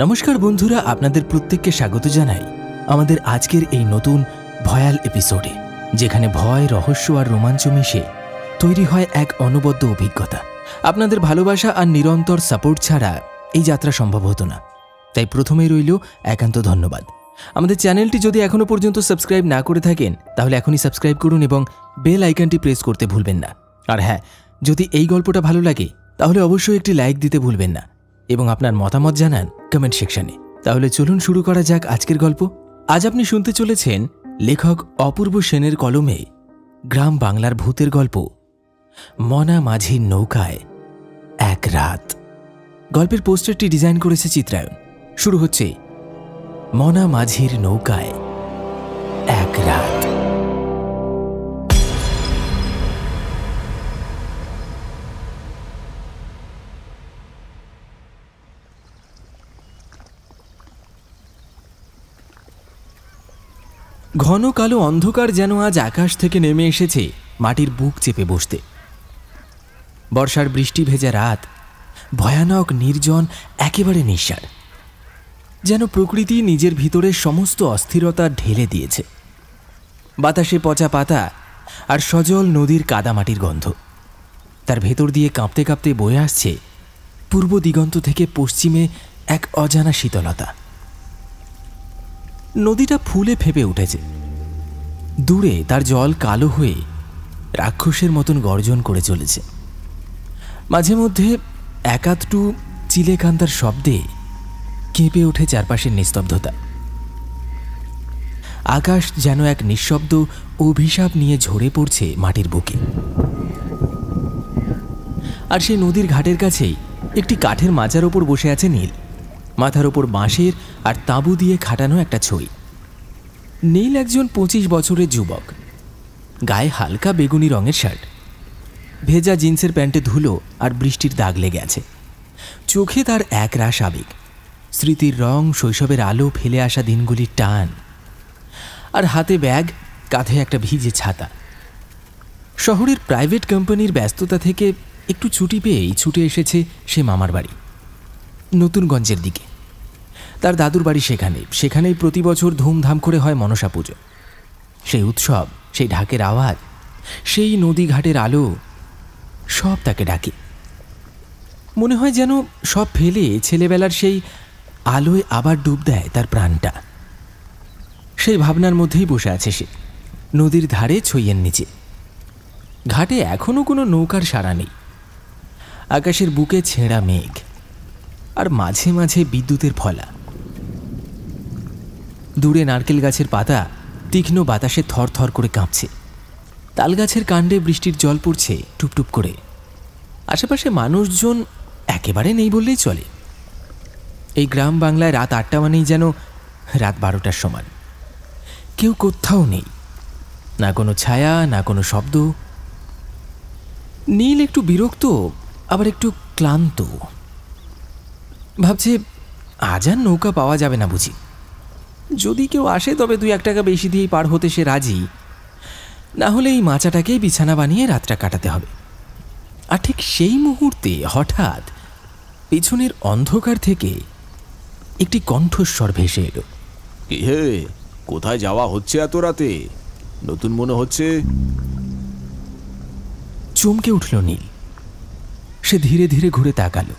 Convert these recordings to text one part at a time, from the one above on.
নমস্কার বন্ধুরা, আপনাদের প্রত্যেককে স্বাগত জানাই আমাদের আজকের এই নতুন ভয়াল এপিসোডে, যেখানে ভয়, রহস্য আর রোমাঞ্চ মিশে তৈরি হয় এক অনবদ্য অভিজ্ঞতা। আপনাদের ভালোবাসা আর নিরন্তর সাপোর্ট ছাড়া এই যাত্রা সম্ভব হতো না, তাই প্রথমেই রইল একান্ত ধন্যবাদ। আমাদের চ্যানেলটি যদি এখনও পর্যন্ত সাবস্ক্রাইব না করে থাকেন তাহলে এখনই সাবস্ক্রাইব করুন এবং বেল আইকনটি প্রেস করতে ভুলবেন না। আর হ্যাঁ, যদি এই গল্পটা ভালো লাগে তাহলে অবশ্যই একটি লাইক দিতে ভুলবেন না এবং আপনার মতামত জানান কমেন্ট সেকশনে। তাহলে চলুন শুরু করা যাক আজকের গল্প। আজ আপনি শুনতে চলেছেন লেখক অপূর্ব সেনের কলমে গ্রাম বাংলার ভূতের গল্প মনা মাঝির নৌকায় এক রাত। গল্পের পোস্টারটি ডিজাইন করেছে চিত্রায়ন। শুরু হচ্ছে মনা মাঝির নৌকায় এক রাত। ঘন কালো অন্ধকার যেন আজ আকাশ থেকে নেমে এসেছে মাটির বুক চেপে বসতে। বর্ষার বৃষ্টি ভেজা রাত, ভয়ানক, নির্জন, একেবারে নিঃসার, যেন প্রকৃতি নিজের ভিতরে সমস্ত অস্থিরতা ঢেলে দিয়েছে। বাতাসে পচা পাতা আর সজল নদীর কাদামাটির গন্ধ। তার ভেতর দিয়ে কাঁপতে কাঁপতে বয়ে আসছে পূর্ব দিগন্ত থেকে পশ্চিমে এক অজানা শীতলতা। নদীটা ফুলে ফেপে উঠেছে। দূরে তার জল কালো হয়ে রাক্ষসের মতন গর্জন করে চলেছে। মাঝে মধ্যে একাধটু চিলেকান্তার শব্দে কেঁপে ওঠে চারপাশের নিস্তব্ধতা। আকাশ যেন এক নিঃশব্দ অভিশাপ নিয়ে ঝরে পড়ছে মাটির বুকে। আর সেই নদীর ঘাটের কাছেই একটি কাঠের মাচার ওপর বসে আছে নীল। মাথার ওপর বাঁশের আর তাঁবু দিয়ে খাটানো একটা ছই। নীল একজন 25 বছরের যুবক। গায়ে হালকা বেগুনি রঙের শার্ট, ভেজা জিন্সের প্যান্টে ধুলো আর বৃষ্টির দাগ লেগে আছে। চোখে তার এক রাশ আবেগ, স্মৃতির রং, শৈশবের আলো, ফেলে আসা দিনগুলির টান। আর হাতে ব্যাগ, কাঁধে একটা ভিজে ছাতা। শহরের প্রাইভেট কোম্পানির ব্যস্ততা থেকে একটু ছুটি পেয়েই ছুটে এসেছে সে মামার বাড়ি, নতুনগঞ্জের দিকে। তার দাদুর বাড়ি সেখানেই প্রতি বছর ধুমধাম করে হয় মনসা পুজো। সেই উৎসব, সেই ঢাকের আওয়াজ, সেই নদী ঘাটের আলো, সব তাকে ডাকে। মনে হয় যেন সব ফেলে ছেলেবেলার সেই আলোয় আবার ডুব দেয় তার প্রাণটা। সেই ভাবনার মধ্যেই বসে আছে সে, নদীর ধারে, ছইয়ের নিচে। ঘাটে এখনো কোনো নৌকার সাড়া নেই। আকাশের বুকে ছেঁড়া মেঘ, আর মাঝে মাঝে বিদ্যুতের ফলা। দূরে নারকেল গাছের পাতা তীক্ষ্ণ বাতাসে থরথর করে কাঁপছে। তালগাছের কাণ্ডে বৃষ্টির জল পড়ছে টুপটুপ করে। আশেপাশে মানুষজন একেবারে নেই বললেই চলে। এই গ্রাম বাংলায় রাত 8টা মানেই যেন রাত 12টার সমান। কেউ কোথাও নেই, না কোনো ছায়া, না কোনো শব্দ। নীল একটু বিরক্ত, আবার একটু ক্লান্ত। ভাবছে আজ আর নৌকা পাওয়া যাবে না বুঝি। যদি কেউ আসে তবে 2-1 টাকা বেশি দিয়েই পার হতে সে রাজি, না হলে এই মাচাটাকেই বিছানা বানিয়ে রাতটা কাটাতে হবে। আর ঠিক সেই মুহূর্তে হঠাৎ পিছনের অন্ধকার থেকে একটি কণ্ঠস্বর ভেসে এলো। কি হে, কোথায় যাওয়া হচ্ছে এত রাতে? নতুন মনে হচ্ছে। চমকে উঠল নীল। সে ধীরে ধীরে ঘুরে তাকালো।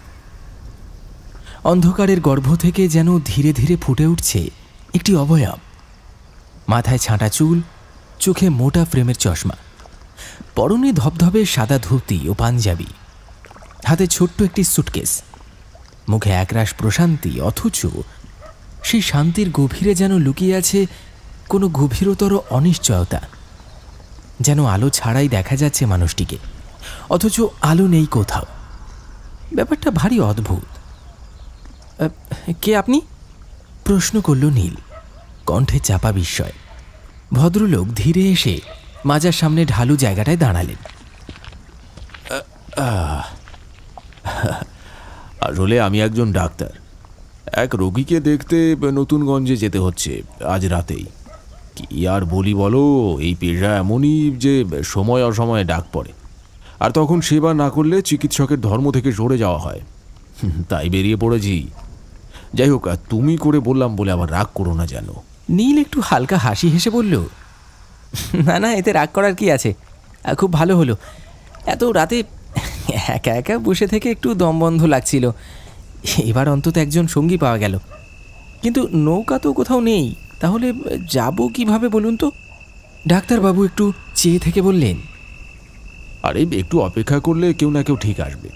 অন্ধকারের গর্ভ থেকে যেন ধীরে ধীরে ফুটে উঠছে একটি অবয়ব। মাথায় ছাঁটা চুল, চোখে মোটা ফ্রেমের চশমা, পরনে ধবধবে সাদা ধুতি ও পাঞ্জাবি, হাতে ছোট্ট একটি সুটকেস। মুখে একরাশ প্রশান্তি, অথচ সেই শান্তির গভীরে যেন লুকিয়ে আছে কোনো গভীরতর অনিশ্চয়তা। যেন আলো ছাড়াই দেখা যাচ্ছে মানুষটিকে, অথচ আলো নেই কোথাও। ব্যাপারটা ভারী অদ্ভুত। কে আপনি? প্রশ্ন করল নীল, কণ্ঠে চাপা বিস্ময়। ভদ্রলোক ধীরে এসে মাজার সামনে ঢালু জায়গাটায় দাঁড়ালেন। আসলে আমি একজন ডাক্তার। এক রোগীকে দেখতে নতুনগঞ্জে যেতে হচ্ছে আজ রাতেই। কি আর বলি বলো, এই পেশা এমনই যে সময় অসময়ে ডাক পড়ে, আর তখন সেবা না করলে চিকিৎসকের ধর্ম থেকে সরে যাওয়া হয়। তাই বেরিয়ে পড়েছি। যাই হোক, তুমি করে বললাম বলে আবার রাগ করো না যেন। নীল একটু হালকা হাসি হেসে বলল, না না, এতে রাগ করার কি আছে, খুব ভালো হলো। এত রাতে একা একা বসে থেকে একটু দমবন্ধ লাগছিল, এবার অন্তত একজন সঙ্গী পাওয়া গেল। কিন্তু নৌকা তো কোথাও নেই, তাহলে যাব কিভাবে বলুন তো? ডাক্তারবাবু একটু চেয়ে থেকে বললেন, আরে একটু অপেক্ষা করলে কেউ না কেউ ঠিক আসবে।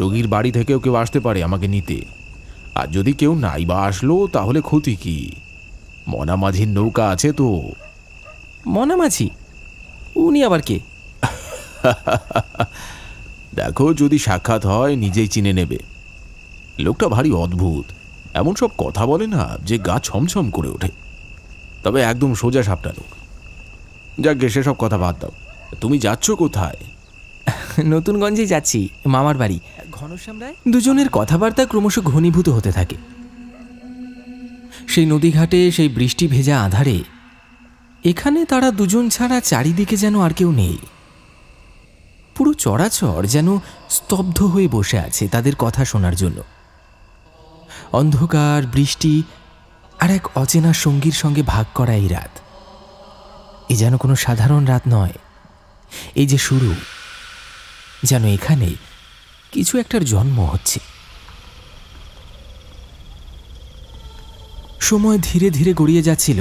রোগীর বাড়ি থেকেও কেউ আসতে পারে আমাকে নিতে, আর যদি কেউ নাই বা আসলো তাহলে ক্ষতি কি? মনা মাঝির নৌকা আছে তো। মনা মাঝি? উনি আবার কে? দেখো, যদি সাক্ষাৎ হয় নিজেই চিনে নেবে। লোকটা ভারী অদ্ভুত, এমন সব কথা বলে না যে গা ছমছম করে ওঠে, তবে একদম সোজা সাপটা লোক। যাক গে, সেসব কথা বাদ দাও। তুমি যাচ্ছ কোথায়? নতুনগঞ্জেই যাচ্ছি, মামার বাড়ি ঘনশ্যাম রায়। দুজনের কথাবার্তা ক্রমশ ঘনীভূত হতে থাকে। সেই নদীঘাটে, সেই বৃষ্টি ভেজা আধারে এখানে তারা দুজন ছাড়া চারিদিকে যেন আর কেউ নেই। পুরো চরাচর যেন স্তব্ধ হয়ে বসে আছে তাদের কথা শোনার জন্য। অন্ধকার, বৃষ্টি আর এক অচেনা সঙ্গীর সঙ্গে ভাগ করা এই রাত, এ যেন কোনো সাধারণ রাত নয়। এই যে শুরু, যেন এখানে কিছু একটার জন্ম হচ্ছে। সময় ধীরে ধীরে গড়িয়ে যাচ্ছিল।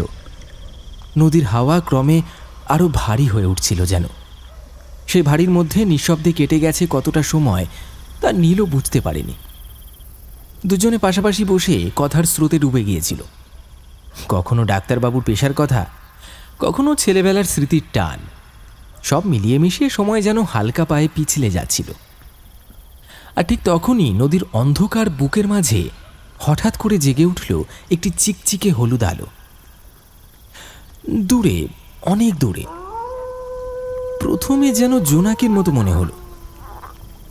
নদীর হাওয়া ক্রমে আরো ভারী হয়ে উঠছিল যেন। সেই ভারীর মধ্যে নিঃশব্দে কেটে গেছে কতটা সময় তা নীলও বুঝতে পারেনি। দুজনে পাশাপাশি বসে কথার স্রোতে ডুবে গিয়েছিল। কখনো ডাক্তারবাবুর পেশার কথা, কখনো ছেলেবেলার স্মৃতির টান, সব মিলিয়ে মিশিয়ে সময় যেন হালকা পায়ে পিছলে যাচ্ছিল। আর ঠিক তখনই নদীর অন্ধকার বুকের মাঝে হঠাৎ করে জেগে উঠল একটি চিকচিকে হলুদ আলো। দূরে, অনেক দূরে। প্রথমে যেন জোনাকের মতো মনে হলো,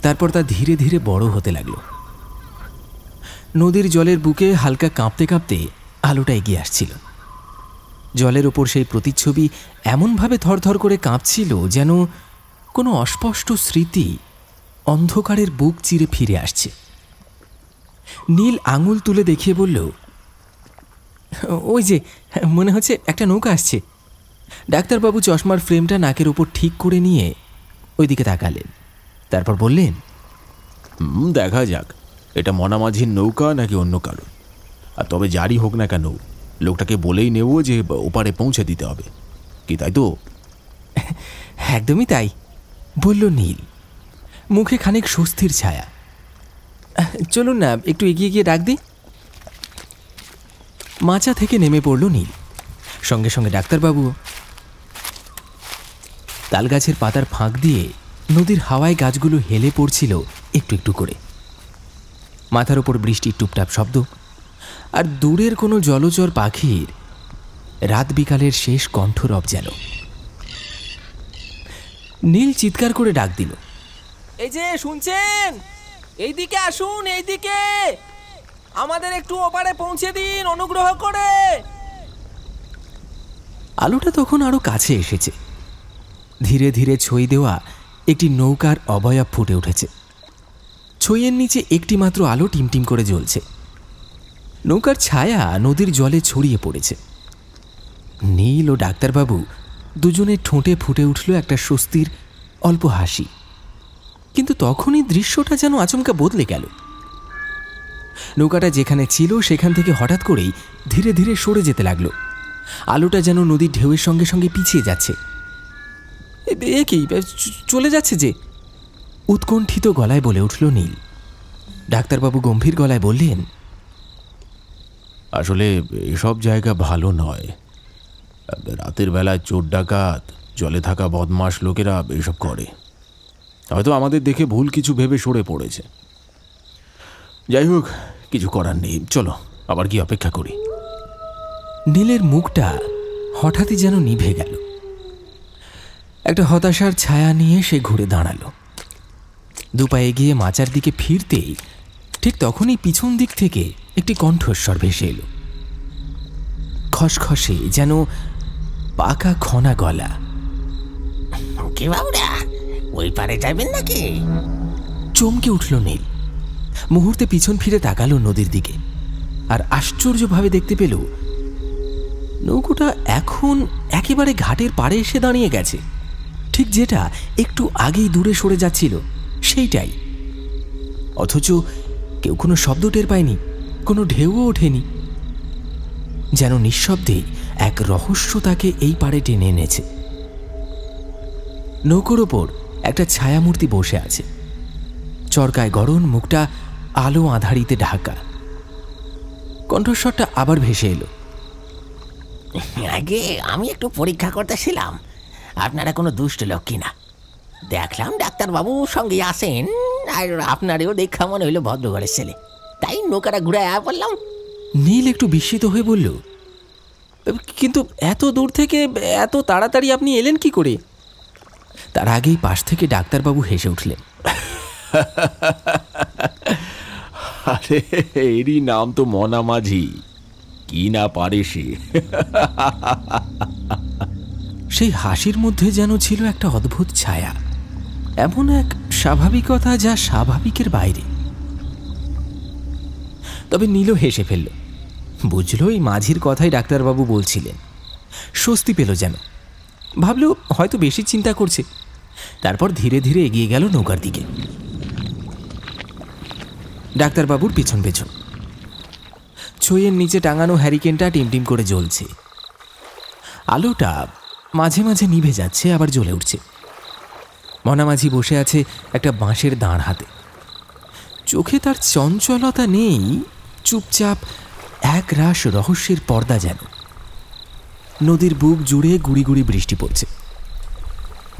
তারপর তা ধীরে ধীরে বড় হতে লাগলো। নদীর জলের বুকে হালকা কাঁপতে কাঁপতে আলোটা এগিয়ে আসছিল। জলের ওপর সেই প্রতিচ্ছবি এমনভাবে থরথর করে কাঁপছিল যেন কোনো অস্পষ্ট স্মৃতি অন্ধকারের বুক চিরে ফিরে আসছে। নীল আঙুল তুলে দেখিয়ে বলল, ওই যে, মনে হচ্ছে একটা নৌকা আসছে। ডাক্তারবাবু চশমার ফ্রেমটা নাকের ওপর ঠিক করে নিয়ে ওইদিকে তাকালেন, তারপর বললেন, দেখা যাক এটা মনা মাঝির নৌকা নাকি অন্য কারো। আর তবে যারই হোক না কেন, লোকটাকে বলেই নেব যে ওপারে পৌঁছে দিতে হবে, কি তাই তো? একদমই তাই, বলল নীল, মুখে খানিক স্বস্তির ছায়া। চলুন না, একটু এগিয়ে গিয়ে ডাক দিই। মাচা থেকে নেমে পড়ল নীল, সঙ্গে সঙ্গে ডাক্তারবাবু। তালগাছের পাতার ফাঁক দিয়ে নদীর হাওয়ায় গাছগুলো হেলে পড়ছিল একটু একটু করে। মাথার ওপর বৃষ্টির টুপটাপ শব্দ, আর দূরের কোনো জলচর পাখির রাত বিকালের শেষ কণ্ঠরব যেন। নীল চিৎকার করে ডাক দিল, এই যে শুনছেন, এইদিকে আসুন, এইদিকে, আমাদের একটু ওপারে পৌঁছে দিন অনুগ্রহ করে। আলোটা তখন আরো কাছে এসেছে। ধীরে ধীরে ছই দেওয়া একটি নৌকার অবয়ব ফুটে উঠেছে। ছইয়ের নিচে একটি মাত্র আলো টিমটিম করে জ্বলছে। নৌকার ছায়া নদীর জলে ছড়িয়ে পড়েছে। নীল ও ডাক্তারবাবু দুজনের ঠোঁটে ফুটে উঠল একটা স্বস্তির অল্প হাসি। কিন্তু তখনই দৃশ্যটা যেন আচমকা বদলে গেল। নৌকাটা যেখানে ছিল সেখান থেকে হঠাৎ করেই ধীরে ধীরে সরে যেতে লাগলো। আলোটা যেন নদীর ঢেউয়ের সঙ্গে সঙ্গে পিছিয়ে যাচ্ছে। এ কি, চলে যাচ্ছে যে? উৎকণ্ঠিত গলায় বলে উঠল নীল। ডাক্তারবাবু গম্ভীর গলায় বললেন, আসলে এসব জায়গা ভালো নয়। রাতের বেলায় চোর ডাকাত, জলে থাকা বদমাশ লোকেরা এসব করে। হয়তো আমাদের দেখে ভুল কিছু ভেবে সরে পড়েছে। যাই হোক, কিছু করার নেই, চলো আবার কি অপেক্ষা করি। নীলের মুখটা হঠাৎই যেন নিভে গেল। একটা হতাশার ছায়া নিয়ে সে ঘুরে দাঁড়ালো। দুপা এগিয়ে মাচার দিকে ফিরতেই ঠিক তখনই পিছন দিক থেকে একটি কণ্ঠস্বর ভেসে এলো, খসখসে, যেন পাকা খনা গলা। কি বাবুরা, ওই পারে যাবেন নাকি? চমকে উঠল নীল। মুহূর্তে পিছন ফিরে তাকালো নদীর দিকে। আর আশ্চর্যভাবে দেখতে পেল নৌকোটা এখন একেবারে ঘাটের পাড়ে এসে দাঁড়িয়ে গেছে, ঠিক যেটা একটু আগেই দূরে সরে যাচ্ছিল সেইটাই। অথচ কেউ কোনো শব্দ টের পায়নি, কোনো ঢেউও ওঠেনি। যেন নিঃশব্দে এক রহস্য তাকে এই পাড়ে টেনে এনেছে। নৌকোর ওপর একটা ছায়ামূর্তি বসে আছে, চরকায় গড়ন, মুখটা আলো আঁধারিতে ঢাকা। কণ্ঠস্বরটা আবার ভেসে এলো, আগে আমি একটু পরীক্ষা করতেছিলাম আপনারা কোনো দুষ্ট লোক কিনা। দেখলাম ডাক্তারবাবুর সঙ্গে আসেন, আর আপনারেও দেখা মনে হইলো ভদ্রঘরের ছেলে, তাই নৌকাটা ঘুরে বললাম। নীল একটু বিস্মিত হয়ে বলল, কিন্তু এত দূর থেকে এত তাড়াতাড়ি আপনি এলেন কি করে? তার আগেই পাশ থেকে ডাক্তারবাবু হেসে উঠলেন। আরে এরই নাম তো মনা মাঝি, কি না পারে সে। সেই হাসির মধ্যে যেন ছিল একটা অদ্ভুত ছায়া, এমন এক স্বাভাবিকতা যা স্বাভাবিকের বাইরে। তবে নীলও হেসে ফেলল, বুঝল এই মাঝির কথাই ডাক্তারবাবু বলছিলেন। স্বস্তি পেল যেন, ভাবল হয়তো বেশি চিন্তা করছে। তারপর ধীরে ধীরে এগিয়ে গেল নৌকার দিকে, ডাক্তারবাবুর পিছন পেছন। ছইয়ের নিচে টাঙানো হ্যারিকেনটা টিমটিম করে জ্বলছে, আলোটা মাঝে মাঝে নিভে যাচ্ছে, আবার জ্বলে উঠছে। মনামাঝি বসে আছে একটা বাঁশের দাঁড় হাতে, চোখে তার চঞ্চলতা নেই, চুপচাপ এক রাশ রহস্যের পর্দা যেন। নদীর বুক জুড়ে গুড়ি গুড়ি বৃষ্টি পড়ছে,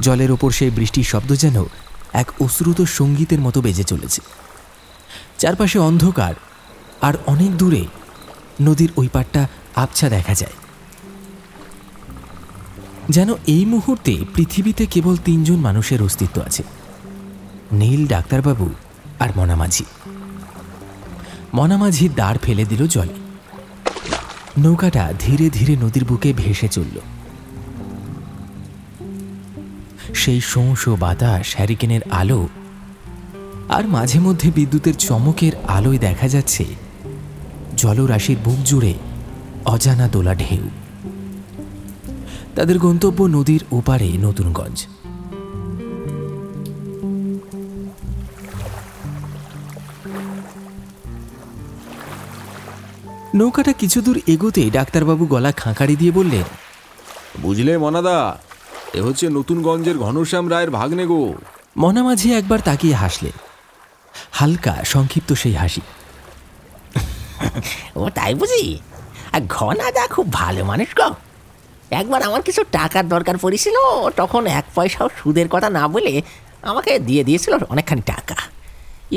জলের ওপর সেই বৃষ্টির শব্দ যেন এক অশ্রুত সঙ্গীতের মতো বেজে চলেছে। চারপাশে অন্ধকার, আর অনেক দূরে নদীর ওই পাড়টা আবছা দেখা যায়। যেন এই মুহূর্তে পৃথিবীতে কেবল 3 জন মানুষের অস্তিত্ব আছে, নীল, ডাক্তারবাবু আর মনামাঝি। মনামাঝি দাঁড় ফেলে দিল জলে, নৌকাটা ধীরে ধীরে নদীর বুকে ভেসে চলল। সেই শোঁ শোঁ বাতাস, হ্যারিকেনের আলো, আর মাঝে মধ্যে বিদ্যুতের চমকের আলোয় দেখা যাচ্ছে জলরাশির বুক জুড়ে অজানা দোলা ঢেউ। তাদের গন্তব্য নদীর ওপারে নতুনগঞ্জ। নৌকাটা কিছু দূর এগোতে ডাক্তারবাবু গলা খাঁকারি দিয়ে বললেন, বুঝলে মনাদা, এ হচ্ছে নতুনগঞ্জের ঘনশ্যাম রায়ের ভাগ্নে গো। মনামাঝি একবার তাকিয়ে হাসলেন, হালকা সংক্ষিপ্ত সেই হাসি। ও তাই বুঝি? আর ঘনাদা খুব ভালো মানুষ গো। একবার আমার কিছু টাকার দরকার পড়েছিল, তখন 1 পয়সাও সুদের কথা না বলে আমাকে দিয়ে দিয়েছিল অনেকখানি টাকা।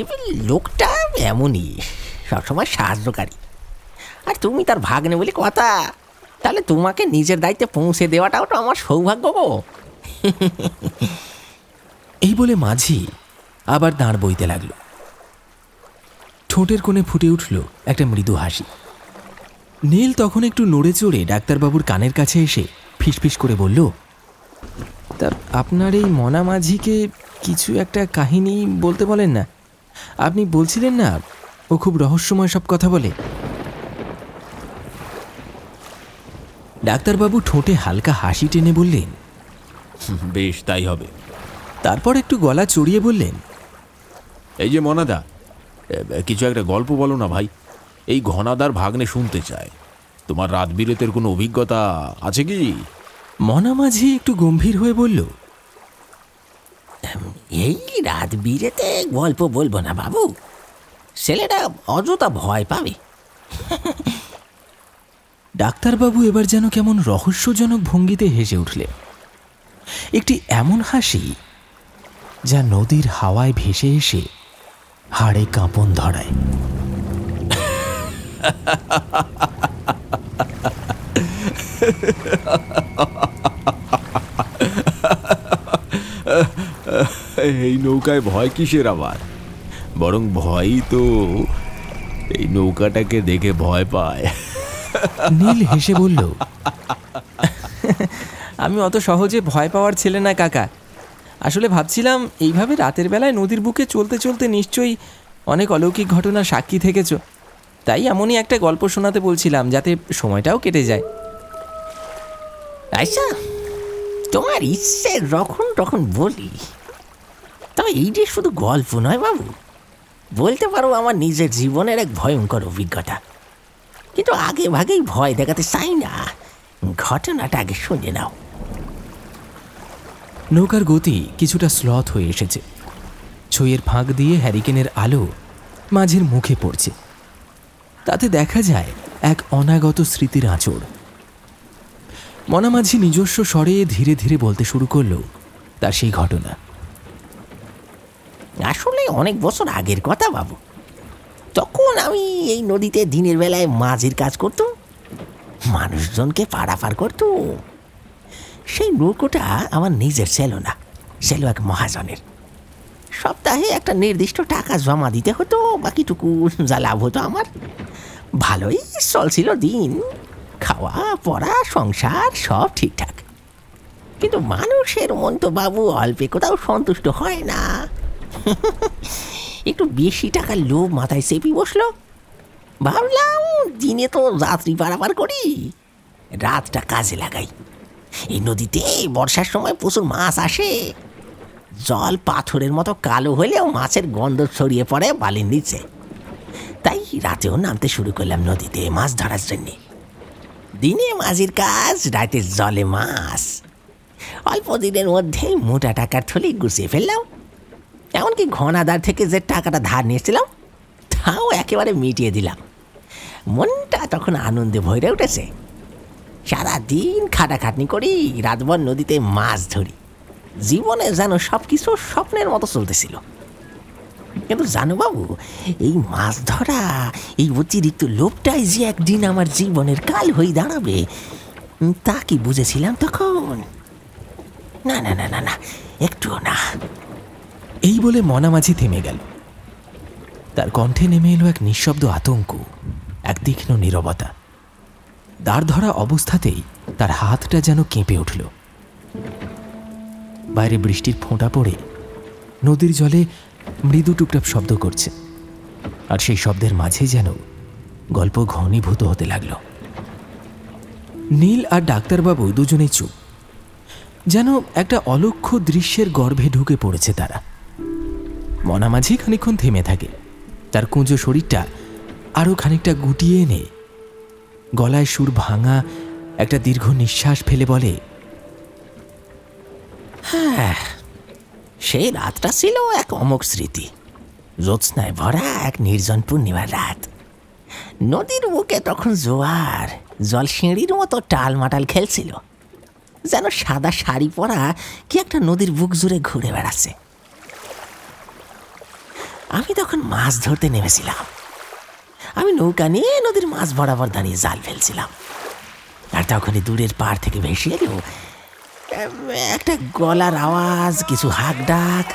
এবার লোকটা এমনই, সবসময় সাহায্যকারী। আর তুমি তার ভাগ্নে বলে কথা, তাহলে তোমাকে নিজের দায়িত্বে পৌঁছে দেওয়াটাও তো আমার সৌভাগ্য গো। এই বলে মাঝি আবার দাঁড় বইতে লাগল। ঠোঁটের কোণে ফুটে উঠল একটা মৃদু হাসি। নীল তখন একটু নড়ে চড়ে ডাক্তারবাবুর কানের কাছে এসে ফিসফিস করে বলল, তা আপনার এই মনামাঝিকে কিছু একটা কাহিনী বলতে বলেন না? আপনি বলছিলেন না ও খুব রহস্যময় সব কথা বলে। ডাক্তারবাবু ঠোঁটে হালকা হাসি টেনে বললেন, বেশ, তাই হবে। তারপর একটু গলা চড়িয়ে বললেন, এই যে মনাদা, কিছু একটা গল্প বলো না ভাই, এই ঘনাদার ভাগ্নে শুনতে চায়। তোমার রাত বিরেতের কোনো অভিজ্ঞতা আছে কি? মনামাঝি একটু গম্ভীর হয়ে বলল, এই রাত বিরেতে গল্প বলবো না বাবু, ছেলেটা অযথা ভয় পাবে। ডাক্তারবাবু এবার যেন কেমন রহস্যজনক ভঙ্গিতে হেসে উঠলেন, একটি এমন হাসি যা নদীর হাওয়ায় ভেসে এসে হাড়ে কাঁপন ধরায়। এই নৌকায় ভয় কিসের আবার? বরং ভয়ই তো এই নৌকাটাকে দেখে ভয় পায়। নীল হেসে বলল, আমি অত সহজে ভয় পাওয়ার ছেলে না কাকা। আসলে ভাবছিলাম এইভাবে রাতের বেলায় নদীর বুকে চলতে চলতে নিশ্চয়ই অনেক অলৌকিক ঘটনার সাক্ষী থেকেছ, তাই এমনই একটা গল্প শোনাতে বলছিলাম, যাতে সময়টাও কেটে যায়। আচ্ছা, তোমার ইচ্ছে যখন তখন বলি। তবে এই যে শুধু গল্প নয় বাবু, বলতে পারো আমার নিজের জীবনের এক ভয়ঙ্কর অভিজ্ঞতা। কিন্তু আগে ভাগেই ভয় দেখাতে চাই না, ঘটনাটা আগে শুনে নাও। নৌকার গতি কিছুটা স্লথ হয়ে এসেছে। ছইয়ের ফাঁক দিয়ে হ্যারিকেনের আলো মাঝের মুখে পড়ছে। তাতে দেখা যায় এক অনাগত স্মৃতির আঁচড়। মনা মাঝি নিজস্ব স্বরে ধীরে ধীরে বলতে শুরু করলো তার সেই ঘটনা। আসলে অনেক বছর আগের কথা বাবু। তখন আমি এই নদীতে দিনের বেলায় মাঝির কাজ করতাম, মানুষজনকে পারাপার করতুম। সেই নৌকোটা আমার নিজের ছিল না, ছিল এক মহাজনের। সপ্তাহে একটা নির্দিষ্ট টাকা জমা দিতে হতো, বাকিটুকু যা লাভ হতো আমার। ভালোই চলছিল দিন, খাওয়া পড়া সংসার সব ঠিকঠাক। কিন্তু মানুষের মন তো বাবু অল্পে কোথাও সন্তুষ্ট হয় না। একটু বেশি টাকার লোভ মাথায় চেপি বসলো। ভাবলাম দিনে তো যাত্রী পারাপার করি, রাতটা কাজে লাগাই। এই নদীতে বর্ষার সময় প্রচুর মাছ আসে। জল পাথরের মতো কালো হলেও মাছের গন্ধ ছড়িয়ে পড়ে বালির নিচে। তাই রাতেও নামতে শুরু করলাম নদীতে মাছ ধরার জন্যে। দিনে মাঝির কাজ, রাতে জলে মাছ। অল্প দিনের মধ্যেই মোটা টাকার থলি গুছিয়ে ফেললাম। এমনকি ঘনাদার থেকে যে টাকাটা ধার নিয়েছিলাম তাও একেবারে মিটিয়ে দিলাম। মনটা তখন আনন্দে ভরে উঠেছে। সারাদিন খাটাখাটনি করি, রাতভর নদীতে মাছ ধরি। জীবনে যেন সব কিছু স্বপ্নের মতো চলতেছিল। কিন্তু জানো বাবু, এই মাছ ধরা, এই অতিরিক্ত লোভটাই যে একদিন আমার জীবনের কাল হয়ে দাঁড়াবে, তা কি বুঝেছিলাম তখন? না না না না না, একটুও না। এই বলে মনা মাঝি থেমে গেল। তার কণ্ঠে নেমে এলো এক নিঃশব্দ আতঙ্ক, এক তীক্ষ্ণ নীরবতা। দাঁড় ধরা অবস্থাতেই তার হাতটা যেন কেঁপে উঠল। বাইরে বৃষ্টির ফোঁটা পড়ে নদীর জলে মৃদু টুকটাপ শব্দ করছে, আর সেই শব্দের মাঝে যেন গল্প ঘনীভূত হতে লাগল। নীল আর ডাক্তারবাবু দুজনেই চুপ, যেন একটা অলক্ষ্য দৃশ্যের গর্ভে ঢুকে পড়েছে তারা। মনা মাঝি খানিকক্ষণ থেমে থাকে, তার কুঁজো শরীরটা আরও খানিকটা গুটিয়ে এনে গলায় সুর ভাঙা একটা দীর্ঘ নিঃশ্বাস ফেলে বলে, হ্যাঁ, সেই রাতটা ছিল এক অমোঘ স্মৃতি। জ্যোৎস্নায় ভরা এক নির্জন পূর্ণিমার রাত। নদীর বুকে তখন জোয়ার, জল সিঁড়ির মতো টালমাটাল খেলছিল। যেন সাদা শাড়ি পরা কি একটা নদীর বুক জুড়ে ঘুরে বেড়াচ্ছে। আমি তখন মাছ ধরতে নেমেছিলাম। আমি নৌকা নিয়ে নদীর মাছ বরাবর দাঁড়িয়ে জাল ফেলছিলাম। আর তখনই দূরের পাড় থেকে ভেসে এলো একটা গলার আওয়াজ, কিছু হাঁক ডাক,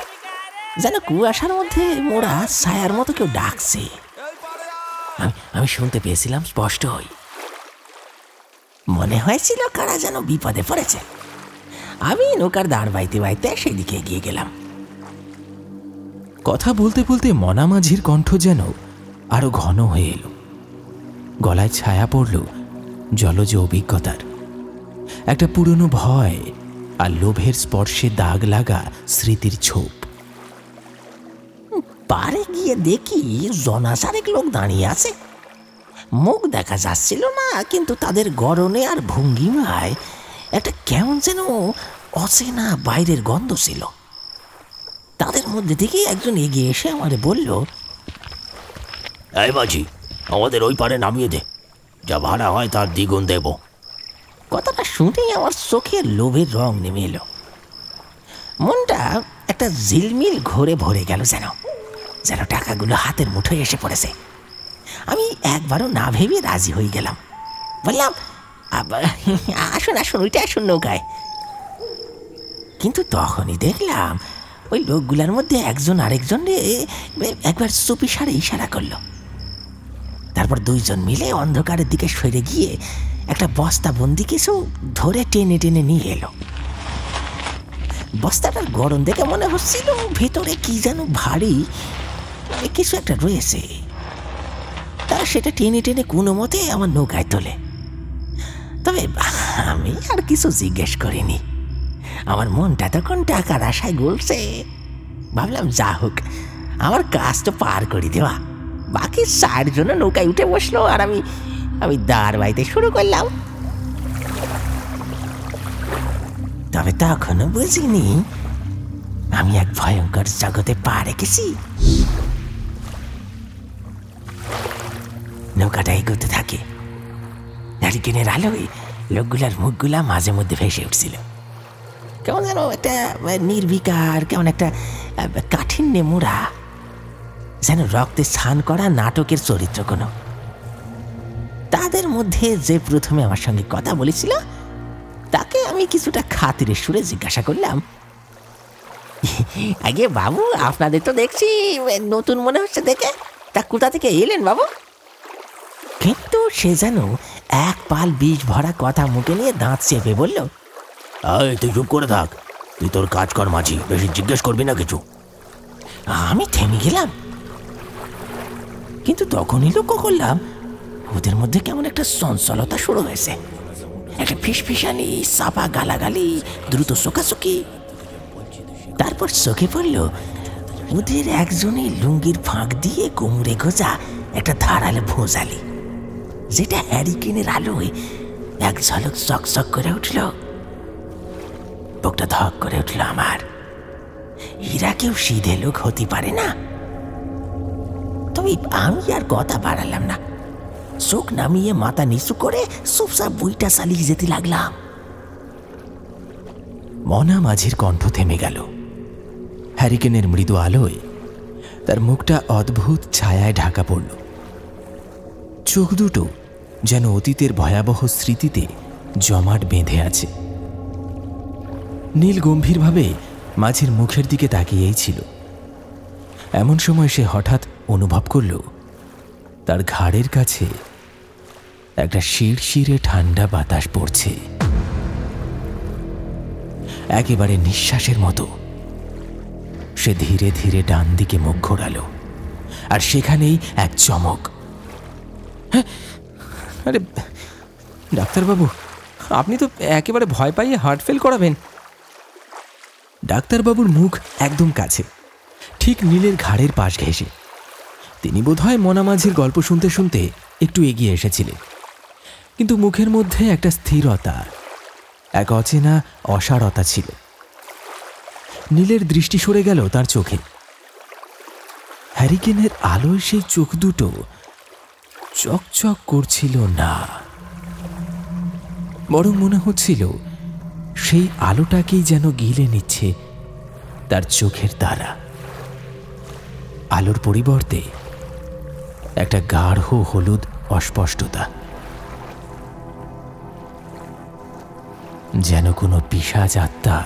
যেন কুয়াশার মধ্যে মোড়া ছায়ার মতো কেউ ডাকছে। আমি শুনতে পেয়েছিলাম স্পষ্টই। মনে হয়েছিল কারা যেন বিপদে পড়েছে। আমি নৌকার দাঁড় বাইতে বাইতে সেদিকে এগিয়ে গেলাম। কথা বলতে বলতে মনা মাঝির কণ্ঠ যেন আরো ঘন হয়ে এলো। গলায় ছায়া পড়ল জলজ অভিজ্ঞতার, একটা পুরনো ভয় আর লোভের স্পর্শে দাগ লাগা স্মৃতির ছোপ। পারে গিয়ে দেখি জনাচারেক লোক দাঁড়িয়ে আছে। মুখ দেখা যাচ্ছিল না, কিন্তু তাদের গড়নে আর ভঙ্গিমায় একটা কেমন যেন অচেনা বাইরের গন্ধ ছিল। তাদের মধ্যে থেকে একজন এগিয়ে এসে আমারে বলল, এই মাঝি, আমাদের ওই পারে নামিয়ে দে, যা ভাড়া হয় তার দ্বিগুণ দেব। কথাটা শুনেই আমার চোখে লোভের রং নেমে এলো। মনটা একটা ঝিলমিল ঘোরে ভরে গেল, যেন যেন টাকাগুলো হাতের মুঠোয় এসে পড়েছে। আমি একবারও না ভেবে রাজি হয়ে গেলাম। বললাম, আসুন আসুন, ওইটা আসুন নৌকায়। কিন্তু তখনই দেখলাম ওই লোকগুলোর মধ্যে একজন আরেকজনে একবার চুপি সারে ইশারা করলো। তারপর দুইজন মিলে অন্ধকারের দিকে সরে গিয়ে একটা বস্তা বন্দি কিছু ধরে টেনে টেনে নিয়ে এলো। বস্তাটার গড়ন দেখে মনে হচ্ছিল ভেতরে কি যেন ভারী কিছু একটা রয়েছে। তারা সেটা টেনে টেনে কোনো মতে আমার নৌকায় তোলে। তবে আমি আর কিছু জিজ্ঞেস করিনি, আমার মনটা তখন টাকার আশায় গলছে। ভাবলাম যা হোক, আমার কাজ তো পার করে দেওয়া। বাকি 4 জন নৌকায় উঠে বসলো আর আমি দাঁড় বাইতে শুরু করলাম। তবে তখনও বুঝিনি আমি এক ভয়ঙ্কর জগতে পা রেখেছি। নৌকাটা এগোতে থাকে, হ্যারিকেনের আলোয় লোকগুলার মুখগুলা মাঝে মধ্যে ভেসে উঠছিল। কেমন যেন একটা নির্বিকার, কেমন একটা কাঠিন্যে মোড়া, যেন রক্তে স্নান করা নাটকের চরিত্র কোনো। তাদের মধ্যে যে প্রথমে আমার সঙ্গে কথা বলেছিল তাকে আমি কিছুটা খাতিরের সুরে জিজ্ঞাসা করলাম, আগে বাবু, আপনাদের তো দেখছি নতুন মনে হচ্ছে দেখে, তা কোথা থেকে এলেন বাবু? কিন্তু সে যেন এক পাল বিষ ভরা কথা মুখে নিয়ে দাঁত চেপে বলল, তুই চুপ করে থাক, তুই তোর কাজ কর মাঝি, বেশি জিজ্ঞেস করবি না কিছু। আমি থেমে গেলাম। কিন্তু তখনই লক্ষ্য করলাম ওদের মধ্যে কেমন একটা চঞ্চলতা শুরু হয়েছে, একটা ফিসফিসানি, চাপা গালাগালি, দ্রুত চোখাচোখি। তারপর চোখে পড়ল ওদের একজনই লুঙ্গির ফাঁক দিয়ে কোমরে গোজা একটা ধারালো ভোঁজালি, যেটা হ্যারিকেনের আলোয় এক ঝলক চকচক করে উঠল। বুকটা ধক করে উঠল আমার। এরা কেউ সিধে লোক হতে পারে না। তবে আমি আর কথা বাড়ালাম না, চোখ নামিয়ে মাথা নিচু করে চুপচাপ বইটা চালিয়ে যেতে লাগলাম। মনা মাঝির কণ্ঠ থেমে গেল। হ্যারিকেনের মৃদু আলোয় তার মুখটা অদ্ভুত ছায়ায় ঢাকা পড়ল। চোখ দুটো যেন অতীতের ভয়াবহ স্মৃতিতে জমাট বেঁধে আছে। নীল গম্ভীরভাবে মাঝির মুখের দিকে তাকিয়েই ছিল। এমন সময় সে হঠাৎ অনুভব করল তার ঘাড়ের কাছে একটা শিরশিরে ঠান্ডা বাতাস পড়ছে, একেবারে নিঃশ্বাসের মতো। সে ধীরে ধীরে ডান দিকে মুখ ঘোরালো, আর সেখানেই এক চমক। হ্যাঁ, আরে ডাক্তারবাবু, আপনি তো একেবারে ভয় পাইয়ে হার্ট ফেল করাবেন। ডাক্তারবাবুর মুখ একদম কাছে, ঠিক নীলের ঘাড়ের পাশ ঘেঁষে। তিনি বোধহয় মনা মাঝির গল্প শুনতে শুনতে একটু এগিয়ে এসেছিলেন, কিন্তু মুখের মধ্যে একটা স্থিরতা, এক অচেনা অসারতা ছিল। নীলের দৃষ্টি সরে গেল তার চোখে। হ্যারিকেনের আলোয় সেই চোখ দুটো চকচক করছিল না, বরং মনে হচ্ছিল সেই আলোটাকেই যেন গিলে নিচ্ছে তার চোখের দ্বারা। আলোর পরিবর্তে একটা গাঢ় হলুদ অস্পষ্টতা, যেন কোনো পিশাচ আত্মা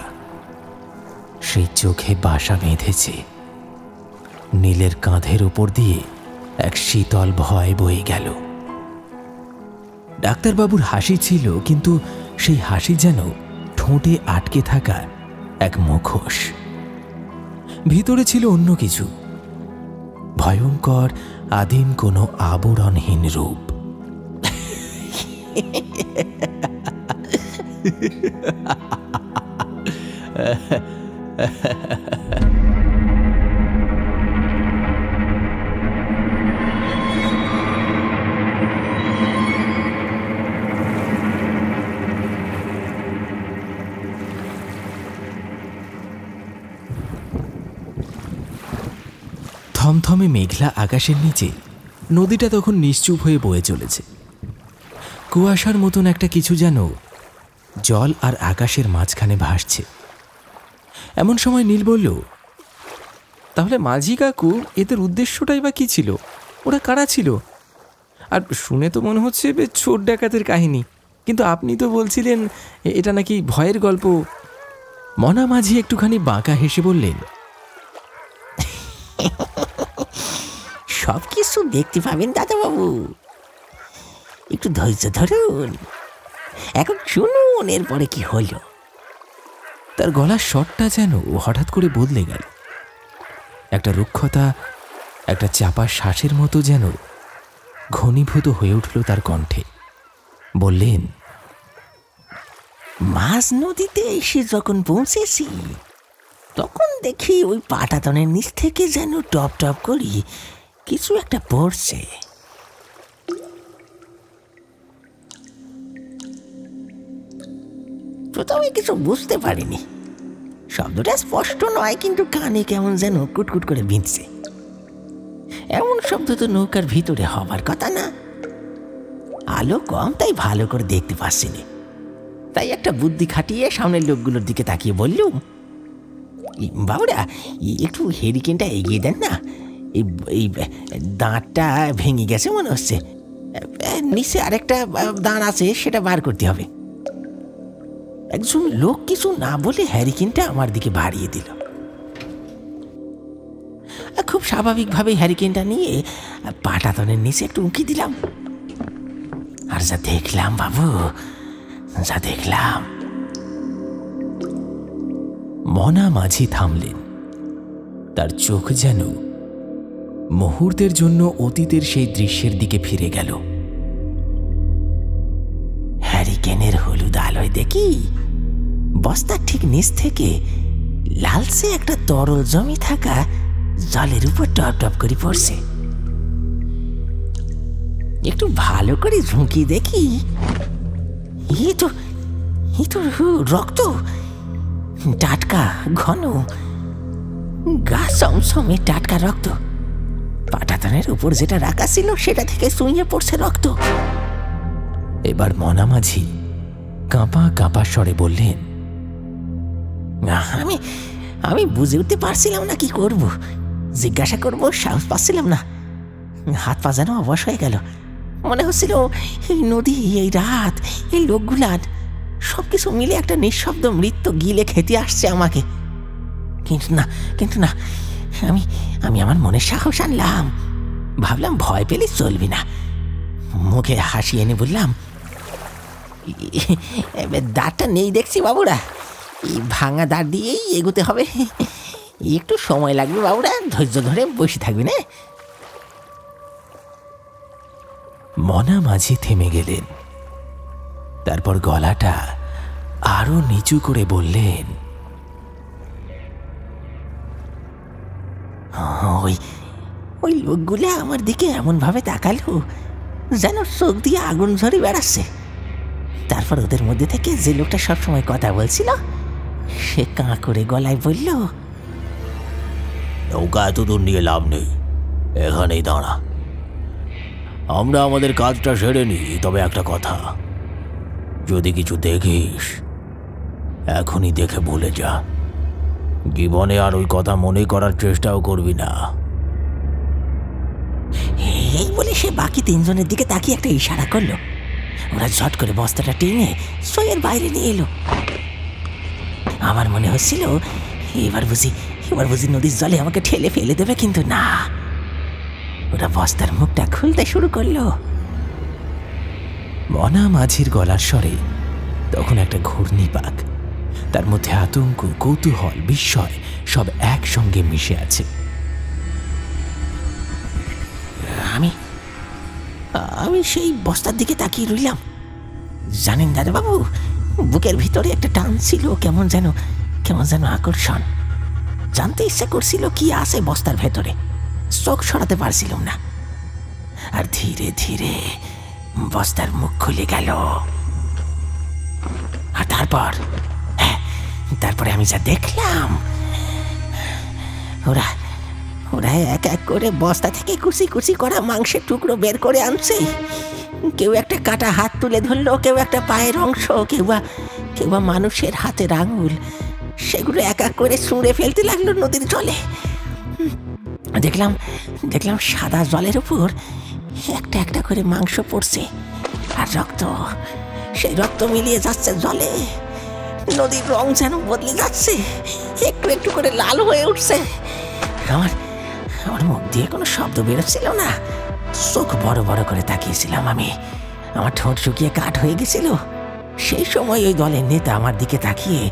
সেই চোখে বাসা বেঁধেছে। নীলের কাঁধের উপর দিয়ে এক শীতল ভয় বয়ে গেল। ডাক্তারবাবুর হাসি ছিল, কিন্তু সেই হাসি যেন ঠোঁটে আটকে থাকা এক মুখোশ। ভিতরে ছিল অন্য কিছু, ভয়ঙ্কর আদিম কোনো আবরণহীন রূপ। থমথমে মেঘলা আকাশের নিচে নদীটা তখন নিশ্চুপ হয়ে বয়ে চলেছে। কুয়াশার মতন একটা কিছু যেন জল আর আকাশের মাঝখানে ভাসছে। এমন সময় নীল বলল, তাহলে মাঝি কাকু, এদের উদ্দেশ্যটাই বা কী ছিল? ওরা কারা ছিল? আর শুনে তো মনে হচ্ছে বেশ চোর ডাকাতের কাহিনী, কিন্তু আপনি তো বলছিলেন এটা নাকি ভয়ের গল্প। মনা মাঝি একটুখানি বাঁকা হেসে বললেন, সব কিছু দেখতে পাবেন দাদাবাবু, একটু ধৈর্য ধরুন, এখন শুনুন এরপরে কি হলো। তার গলার স্বরটা যেন হঠাৎ করে বদলে গেল। একটা রুক্ষতা, একটা চাপা শ্বাসের মতো যেন ঘনীভূত হয়ে উঠল তার কণ্ঠে। বললেন, মাঝ নদীতে এসে যখন পৌঁছেছি তখন দেখি ওই পাটাতনের নিচ থেকে যেন টপ টপ করি কিছু একটা পড়ছে। প্রথমে কিছু বুঝতে পারিনি, শব্দটা স্পষ্ট নয়, কিন্তু কানে কেমন যেন কুটকুট করে বিঁধছে। এমন শব্দ তো নৌকার ভিতরে হবার কথা না। আলো কম, তাই ভালো করে দেখতে পাচ্ছি না। তাই একটা বুদ্ধি খাটিয়ে সামনের লোকগুলোর দিকে তাকিয়ে বললুম, বাবুরা একটু হেরিকেনটা এগিয়ে দেন না, এই দাঁতটা ভেঙে গেছে মনে হচ্ছে, নিচে আরেকটা দাঁত আছে, সেটা বার করতে হবে। একজন লোক কিছু না বলে হ্যারিকেনটা আমার দিকে বাড়িয়ে দিল। খুব স্বাভাবিকভাবে হ্যারিকেনটা নিয়ে পাটাতনের নিচে একটু উঁকি দিলাম। আর যা দেখলাম বাবু, যা দেখলাম! মনা মাঝি থামলেন। তার চোখ যেন মুহূর্তের জন্য অতীতের সেই দৃশ্যের দিকে ফিরে গেল। হ্যারিকেনের হলুদ আলোয় দেখি বস্তার ঠিক নিচ থেকে লালচে একটা তরল জমি থাকা জলের উপর টপ টপ করে পড়ছে। একটু ভালো করে ঝুঁকি দেখি, এ তো রক্ত, টাটকা, ঘন, গা চমচমে টাটকা রক্ত। পাটাতনের উপর যেটা রাখা ছিল সেটা থেকে চুইয়ে পড়ছে রক্ত। এবার মনা মাঝি কাঁপা কাঁপা স্বরে বললেন, আমি বুঝে উঠতে পারছিলাম না কি করব, জিজ্ঞাসা করব সাহস পাচ্ছিলাম না। হাত পা যেন অবশ হয়ে গেল। মনে হচ্ছিল এই নদী, এই রাত, এই লোকগুলার সবকিছু মিলে একটা নিঃশব্দ মৃত্যু গিলে খেতে আসছে আমাকে। কিন্তু না, আমি আমার মনে সাহস আনলাম। ভাবলাম ভয় পেলে চলবি না। মুখে হাসি এনে বললাম, দাঁতটা নেই দেখছি বাবুরা, এই ভাঙা দাঁত দিয়েই এগোতে হবে। একটু সময় লাগবে বাবুরা, ধৈর্য ধরে বসে থাকবি না। মনা মাঝি থেমে গেলেন। তারপর গলাটা আরো নিচু করে বললেন, ওই লোকগুলো আমার দিকে এমন ভাবে তাকালো যেন চোখ দিয়ে আগুন ঝরে বেড়াচ্ছে। তারপর ওদের মধ্যে থেকে যে লোকটা সবসময় কথা বলছিল সে কাঁ করে গলায় বলল, নৌকা এত দূর নিয়ে লাভ নেই, এখানেই দাঁড়া, আমরা আমাদের কাজটা সেরে নিই। তবে একটা কথা, যদি কিছু দেখিস এখনই দেখে ভুলে যা, জীবনে আর ওই কথা মনে করার চেষ্টাও করবি না। এই বলে সে বাকি তিনজনের দিকে তাকিয়ে একটা ইশারা করলো। ওরা ঝট করে বস্তাটা টেনে সইয়ের বাইরে নিয়ে এলো। আমার মনে হচ্ছিল এবার বুঝি নদীর জলে আমাকে ঠেলে ফেলে দেবে, কিন্তু না, ওরা বস্তার মুখটা খুলতে শুরু করলো। মনা মাঝির গলার স্বরে তখন একটা ঘূর্ণিপাক, তার মধ্যে আতঙ্ক, কৌতূহল, বিস্ময় সব একসঙ্গে মিশে আছে। আমি সেই বস্তার দিকে তাকিয়ে রইলাম। জানেন দাদাবাবু, বুকের ভিতরে একটা টান ছিল, কেমন যেন আকর্ষণ। জানতে ইচ্ছা করছিল কি আছে বস্তার ভেতরে, চোখ সরাতে পারছিলাম না। আর ধীরে ধীরে বস্তার মুখ খুলে গেল। আর তারপরে আমি যা দেখলাম, ওরা এক এক করে বস্তা থেকে কুচি কুচি করা মাংসের টুকরো বের করে আনছে। কেউ একটা কাটা হাত তুলে ধরলো, কেউ একটা পায়ের অংশ, কেউ বা মানুষের হাতের আঙুল। সেগুলো এক এক করে ছুঁড়ে ফেলতে লাগলো নদীর জলে। দেখলাম সাদা জলের উপর একটা একটা করে মাংস পড়ছে, আর সেই রক্ত মিলিয়ে যাচ্ছে জলে। নদীর রং যেন বদলে যাচ্ছে, একটু একটু করে লাল হয়ে উঠছে। আমার মুখ দিয়ে কোনো শব্দ বেরোচ্ছিল না, চোখ বড় বড় করে তাকিয়েছিলাম আমি। আমার ঠোঁট শুকিয়ে কাঠ হয়ে গেছিল। সেই সময় ওই দলের নেতা আমার দিকে তাকিয়ে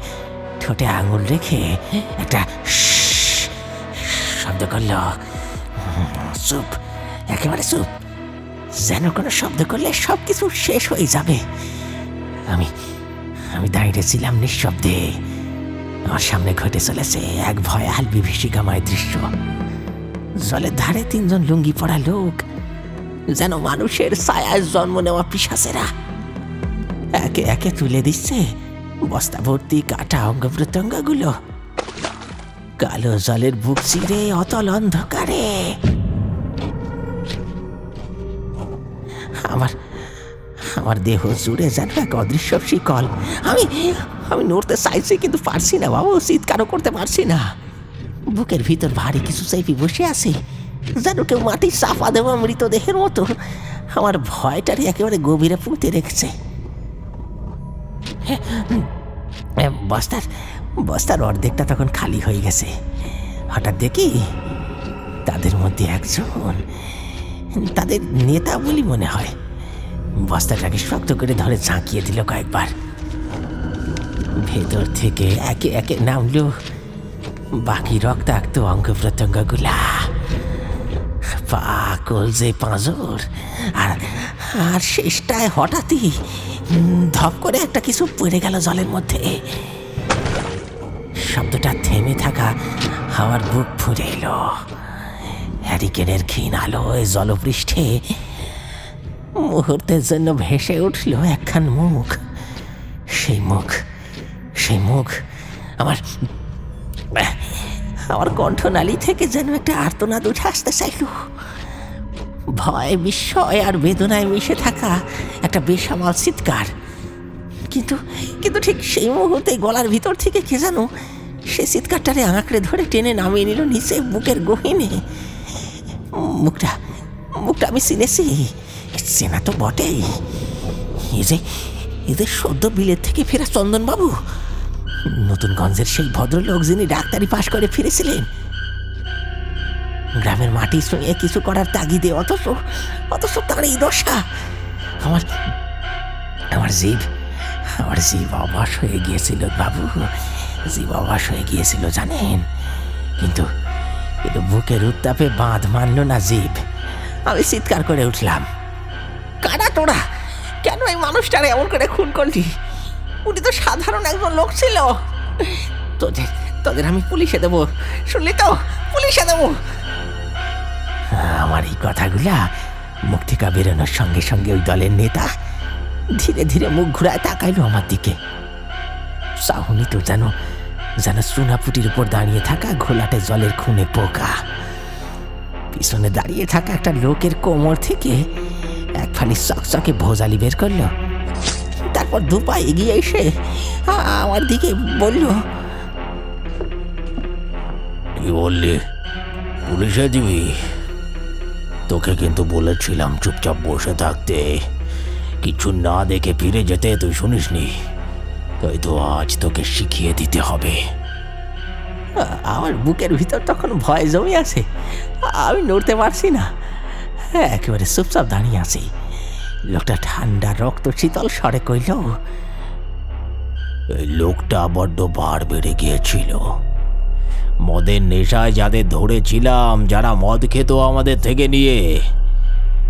ঠোঁটে আঙুল রেখে একটা শব্দ করল। চুপ, একেবারে চুপ। যেন কোনো শব্দ করলে সবকিছু শেষ হয়ে যাবে। আমি আমি দাঁড়িয়েছিলাম নিঃশব্দে। আমার সামনে ঘটে চলেছে এক ভয়াল বিভীষিকাময় দৃশ্য। জলের ধারে 3 জন লুঙ্গি পরা লোক, যেন মানুষের ছায়ায় জন্ম নেওয়া পিশাচেরা, একে একে তুলে দিচ্ছে বস্তা ভর্তি কাটা অঙ্গ প্রত্যঙ্গগুলো কালো জলের বুক চিরে অতল অন্ধকারে। আমার দেহ জুড়ে যেন এক অদৃশ্য শিকল। আমি আমি নড়তে চাইছি, কিন্তু পারছি না বাবু, চিৎকারও করতে পারছি না। বুকের ভিতর ভারী কিছু চেপে বসে আছে, যেন কেউ মাটি চাপা দেওয়া মৃতদেহের মতো। আমার ভয়টারে একেবারে গভীরে পুঁতে রেখেছে। বস্তার অর্ধেকটা তখন খালি হয়ে গেছে। হঠাৎ দেখি তাদের মধ্যে একজন, তাদের নেতা বলি মনে হয়, বস্তাটাকে শক্ত করে ধরে ঝাঁকিয়ে দিল কয়েকবার। ভেতর থেকে একে একে নামলো বাকি রক্তাক্ত অঙ্গ প্রত্যঙ্গগুলা, পা, কলজে, পাঁজর, আর শেষটায় হঠাৎই ধপ করে একটা কিছু পড়ে গেল জলের মধ্যে। শব্দটা থেমে থাকা আমার বুক ফুরে এলো। হ্যারিকেনের ক্ষীণ আলোয় জলপৃষ্ঠে মুহূর্তের জন্য ভেসে উঠল একখান মুখ। সেই মুখ আমার কণ্ঠনালী থেকে যেন একটা আর্তনাদ উঠে আসতে চাইল। ভয়, বিস্ময় আর বেদনায় মিশে থাকা একটা বেসামাল চিৎকার। কিন্তু ঠিক সেই মুহূর্তে গলার ভিতর থেকে কে যেন সে চিৎকারটারে আঁকড়ে ধরে টেনে নামিয়ে নিল নিচে বুকের গহীনে। মুখটা আমি চিনেছি, চেনা তো বটেই। এই যে সদ্য বিলেত থেকে ফেরা চন্দনবাবু, নতুনগঞ্জের সেই ভদ্রলোক যিনি ডাক্তারি পাশ করে ফিরেছিলেন। গ্রামের মাটি শুনিয়ে কিছু করার তাগিদে অথচ তার এই দশা। আমার জীব অবাস হয়ে গিয়েছিল বাবু, জীব অবাস হয়ে গিয়েছিল জানেন। কিন্তু বুকের উত্তাপে বাঁধ মানল না জীব। আমি চিৎকার করে উঠলাম, কারা তোরা? কেন এই মানুষটারে এমন করে খুন করলি? উনি তো সাধারণ একজন লোক ছিল। তোদের আমি পুলিশে দেবো, শুনলি তো? পুলিশে দেবো। আমার এই কথাগুলা মুখ থেকে বেরোনোর সঙ্গে সঙ্গে ওই দলের নেতা ধীরে ধীরে মুখ ঘুরায় তাকাইল আমার দিকে। চাহনি তো যেন চুনাপুটির উপর দাঁড়িয়ে থাকা ঘোলাটে জলের খুনে পোকা। পিছনে দাঁড়িয়ে থাকা একটা লোকের কোমর থেকে এক ফালি চকচকে ভোজালি বের করলো। তারপর 2 পা এগিয়ে এসে আমার দিকে বলল, কি বললি? পুলিশে দিবি? তোকে কিন্তু বলেছিলাম চুপচাপ বসে থাকতে, কিছু না দেখে ফিরে যেতে। তুই শুনিসনি? তাই তো আজ তোকে শিখিয়ে দিতে হবে। আমার বুকের ভিতর তখন ভয় জমে আছে। আমি নড়তে পারছি না, একেবারে চুপচাপ দাঁড়িয়ে আছি। লোকটা ঠান্ডা রক্ত শীতল স্বরে কইল, এই লোকটা বড্ড বার বেড়ে গিয়েছিল। মদের নেশায় যাদের ধরেছিলাম, যারা মদ খেত আমাদের থেকে নিয়ে,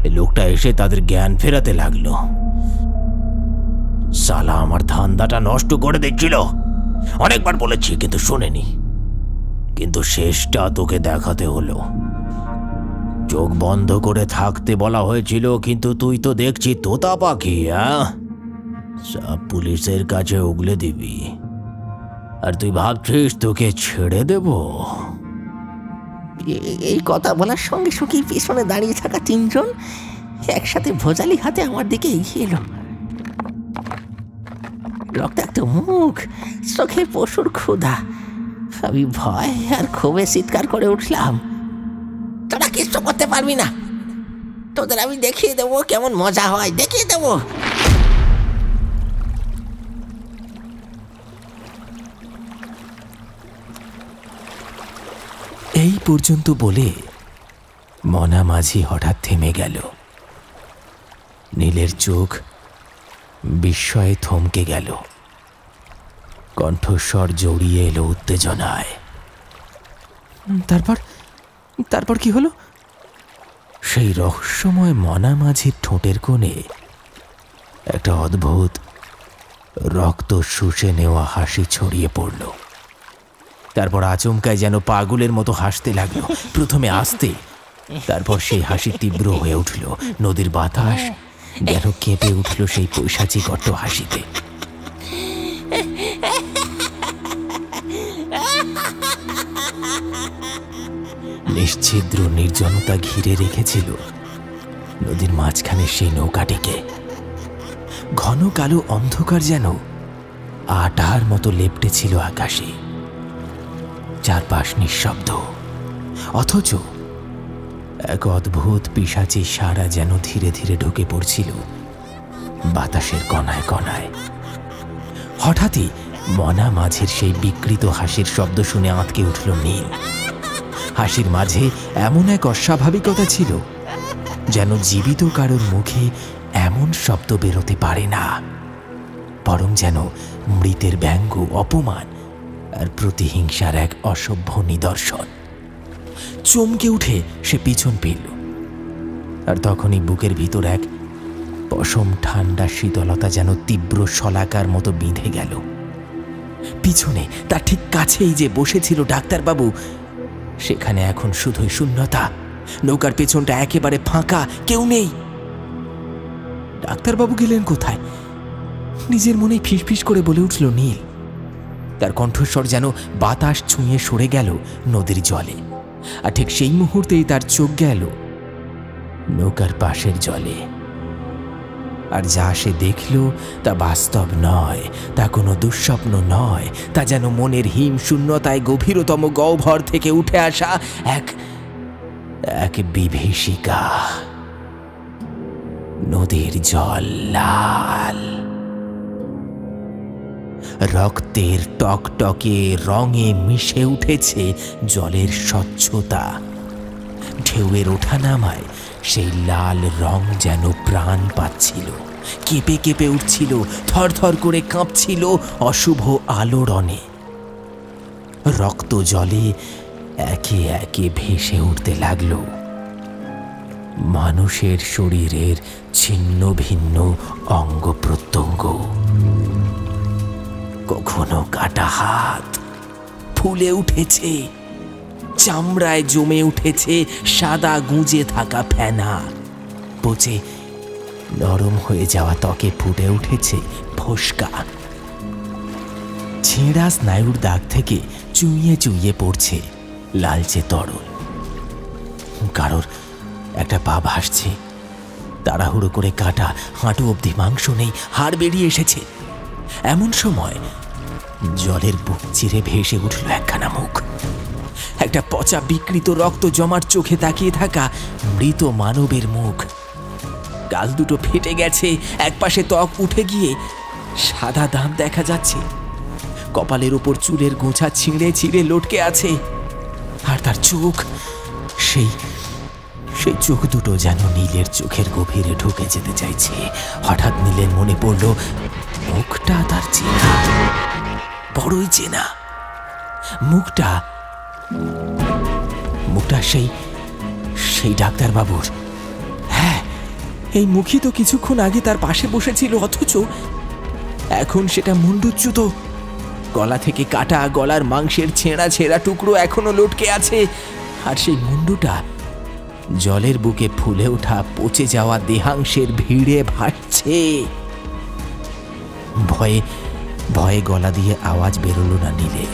এই লোকটা এসে তাদের জ্ঞান ফেরাতে লাগলো। শালা আমার ধান্দাটা নষ্ট করে দিচ্ছিল। অনেকবার বলেছি কিন্তু শোনেনি। কিন্তু শেষটা তোকে দেখাতে হলো। চোখ বন্ধ করে থাকতে বলা হয়েছিল, কিন্তু তুই তো দেখছি তোতা পাখি। সব পুলিশের কাছে উগলে দিবি, আর তুই ভাবছিস তোকে ছেড়ে দেব? এই কথা বলার সঙ্গে সঙ্গে পিছনে দাঁড়িয়ে থাকা 3 জন একসাথে ভোজালি হাতে আমার দিকে এগিয়ে এলো। রক্তাক্ত মুখ, চোখে পশুর ক্ষুধা। আমি ভয় আর ক্ষোভে চিৎকার করে উঠলাম, তোরা কিচ্ছু করতে পারবি না। তোদের আমি দেখিয়ে দেবো কেমন মজা হয়, দেখিয়ে দেবো। এই পর্যন্ত বলে মনা মাঝি হঠাৎ থেমে গেল। নীলের চোখ বিস্ময়ে থমকে গেল, কণ্ঠস্বর জড়িয়ে এলো উত্তেজনায়। তারপর কি হলো? সেই রহস্যময় মনা মাঝির ঠোঁটের কোণে একটা অদ্ভুত রক্ত শুষে নেওয়া হাসি ছড়িয়ে পড়ল। তারপর আচমকায় যেন পাগলের মতো হাসতে লাগলো, প্রথমে আস্তে, তারপর সেই হাসি তীব্র হয়ে উঠল। নদীর বাতাস যেন কেঁপে উঠল সেই পৈশাচিক অট্ট হাসিতে। নিশ্ছিদ্র নির্জনতা ঘিরে রেখেছিল নদীর মাঝখানে সেই নৌকাটিকে। ঘন কালো অন্ধকার যেন আটার মতো লেপ্টে ছিল আকাশে। চারপাশ নিঃশব্দ, অথচ এক অদ্ভুত পিশাচি সারা যেন ধীরে ধীরে ঢুকে পড়ছিল বাতাসের কণায় কণায়। হঠাৎই মনা মাঝির সেই বিকৃত হাসির শব্দ শুনে আঁতকে উঠল নীল। হাসির মাঝে এমন এক অস্বাভাবিকতা ছিল যেন জীবিত কারোর মুখে এমন শব্দ বেরোতে পারে না, বরং যেন মৃতের ব্যঙ্গ, অপমান আর প্রতিহিংসার এক অসভ্য নিদর্শন। চমকে উঠে সে পিছন ফিরল, আর তখনই বুকের ভিতর এক পশম ঠান্ডা শীতলতা যেন তীব্র শলাকার মতো বিঁধে গেল। পিছনে তার ঠিক কাছেই যে বসেছিল ডাক্তারবাবু, সেখানে এখন শুধুই শূন্যতা। নৌকার পেছনটা একেবারে ফাঁকা, কেউ নেই। ডাক্তারবাবু গেলেন কোথায়? নিজের মনে ফিসফিস করে বলে উঠল নীল। তার কণ্ঠস্বর যেন বাতাস ছুঁয়ে সরে গেল নদীর জলে, আর ঠিক সেই মুহূর্তেই তার চোখ গেল নৌকার পাশের জলে। আর যা সে দেখল তা বাস্তব নয়, তা কোনো দুঃস্বপ্ন নয়, তা যেন মনের হিম শূন্যতায় গভীরতম গহ্বর থেকে উঠে আসা এক বিভীষিকা। নদীর জল লাল, রক্তের টকটকে রঙে মিশে উঠেছে জলের স্বচ্ছতা। ঢেউয়ের ওঠানামায় সেই লাল রং যেন প্রাণ পাচ্ছিল, কেঁপে কেঁপে উঠছিল, থরথর করে কাঁপছিল অশুভ আলোড়নে। রক্ত জলে একে একে ভেসে উঠতে লাগলো মানুষের শরীরের ছিন্ন ভিন্ন অঙ্গ প্রত্যঙ্গ। কখনো কাটা হাত ফুলে উঠেছে, চামড়ায় জমে উঠেছে সাদা গুঁজে থাকা ফেনা, পচে নরম হয়ে যাওয়া ত্বকে ফুটে উঠেছে ফোস্কা। ছেঁড়া স্নায়ুর দাগ থেকে চুইয়ে চুইয়ে পড়ছে লালচে তরল। কারোর একটা পা ভাসছে, তাড়াহুড়ো করে কাটা হাঁটু অবধি মাংস নেই, হাড় বেরিয়ে এসেছে। এমন সময় জলের বুক চিরে ভেসে উঠল একখানা মুখ, একটা পচা বিকৃত রক্ত জমার চোখে তাকিয়ে থাকা মৃত মানবের মুখ। গাল দুটো ফেটে গেছে, একপাশে ত্বক উঠে গিয়ে সাদা দাঁত দেখা যাচ্ছে, কপালের ওপর চুলের গোছা ছিঁড়ে ছিঁড়ে লটকে আছে। আর তার চোখ, সেই চোখ দুটো যেন নীলের চোখের গভীরে ঢুকে যেতে চাইছে। হঠাৎ নীলের মনে পড়ল মুখটা তার চেনা, বড়ই চেনা। মুখটা সেই ডাক্তারবাবুর। হ্যাঁ, এই মুখই তো কিছুক্ষণ আগে তার পাশে বসেছিল, অথচ এখন সেটা মুন্ডুচ্যুত। গলা থেকে কাটা, গলার মাংসের ছেঁড়া ছেঁড়া টুকরো এখনো লটকে আছে, আর সেই মুন্ডুটা জলের বুকে ফুলে ওঠা পচে যাওয়া দেহাংশের ভিড়ে ভাসছে। ভয়ে ভয়ে গলা দিয়ে আওয়াজ বেরোলো না নীলের।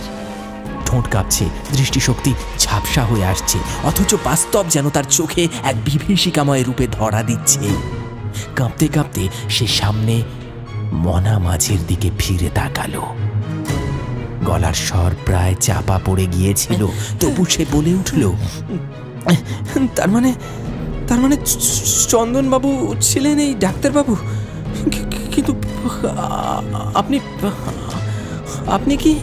ঠোঁট কাঁপছে, দৃষ্টিশক্তি ঝাপসা হয়ে আসছে, অথচ বাস্তব যেন তার চোখে এক বিভীষিকাময় রূপে ধরা দিচ্ছে। কাঁপতে কাঁপতে সে সামনে মনা মাঝির দিকে ফিরে তাকালো। গলার স্বর প্রায় চাপা পড়ে গিয়েছিল, তবু সে বলে উঠল, তার মানে চন্দনবাবু ছিলেন এই ডাক্তারবাবু? কিন্তু আপনি কি?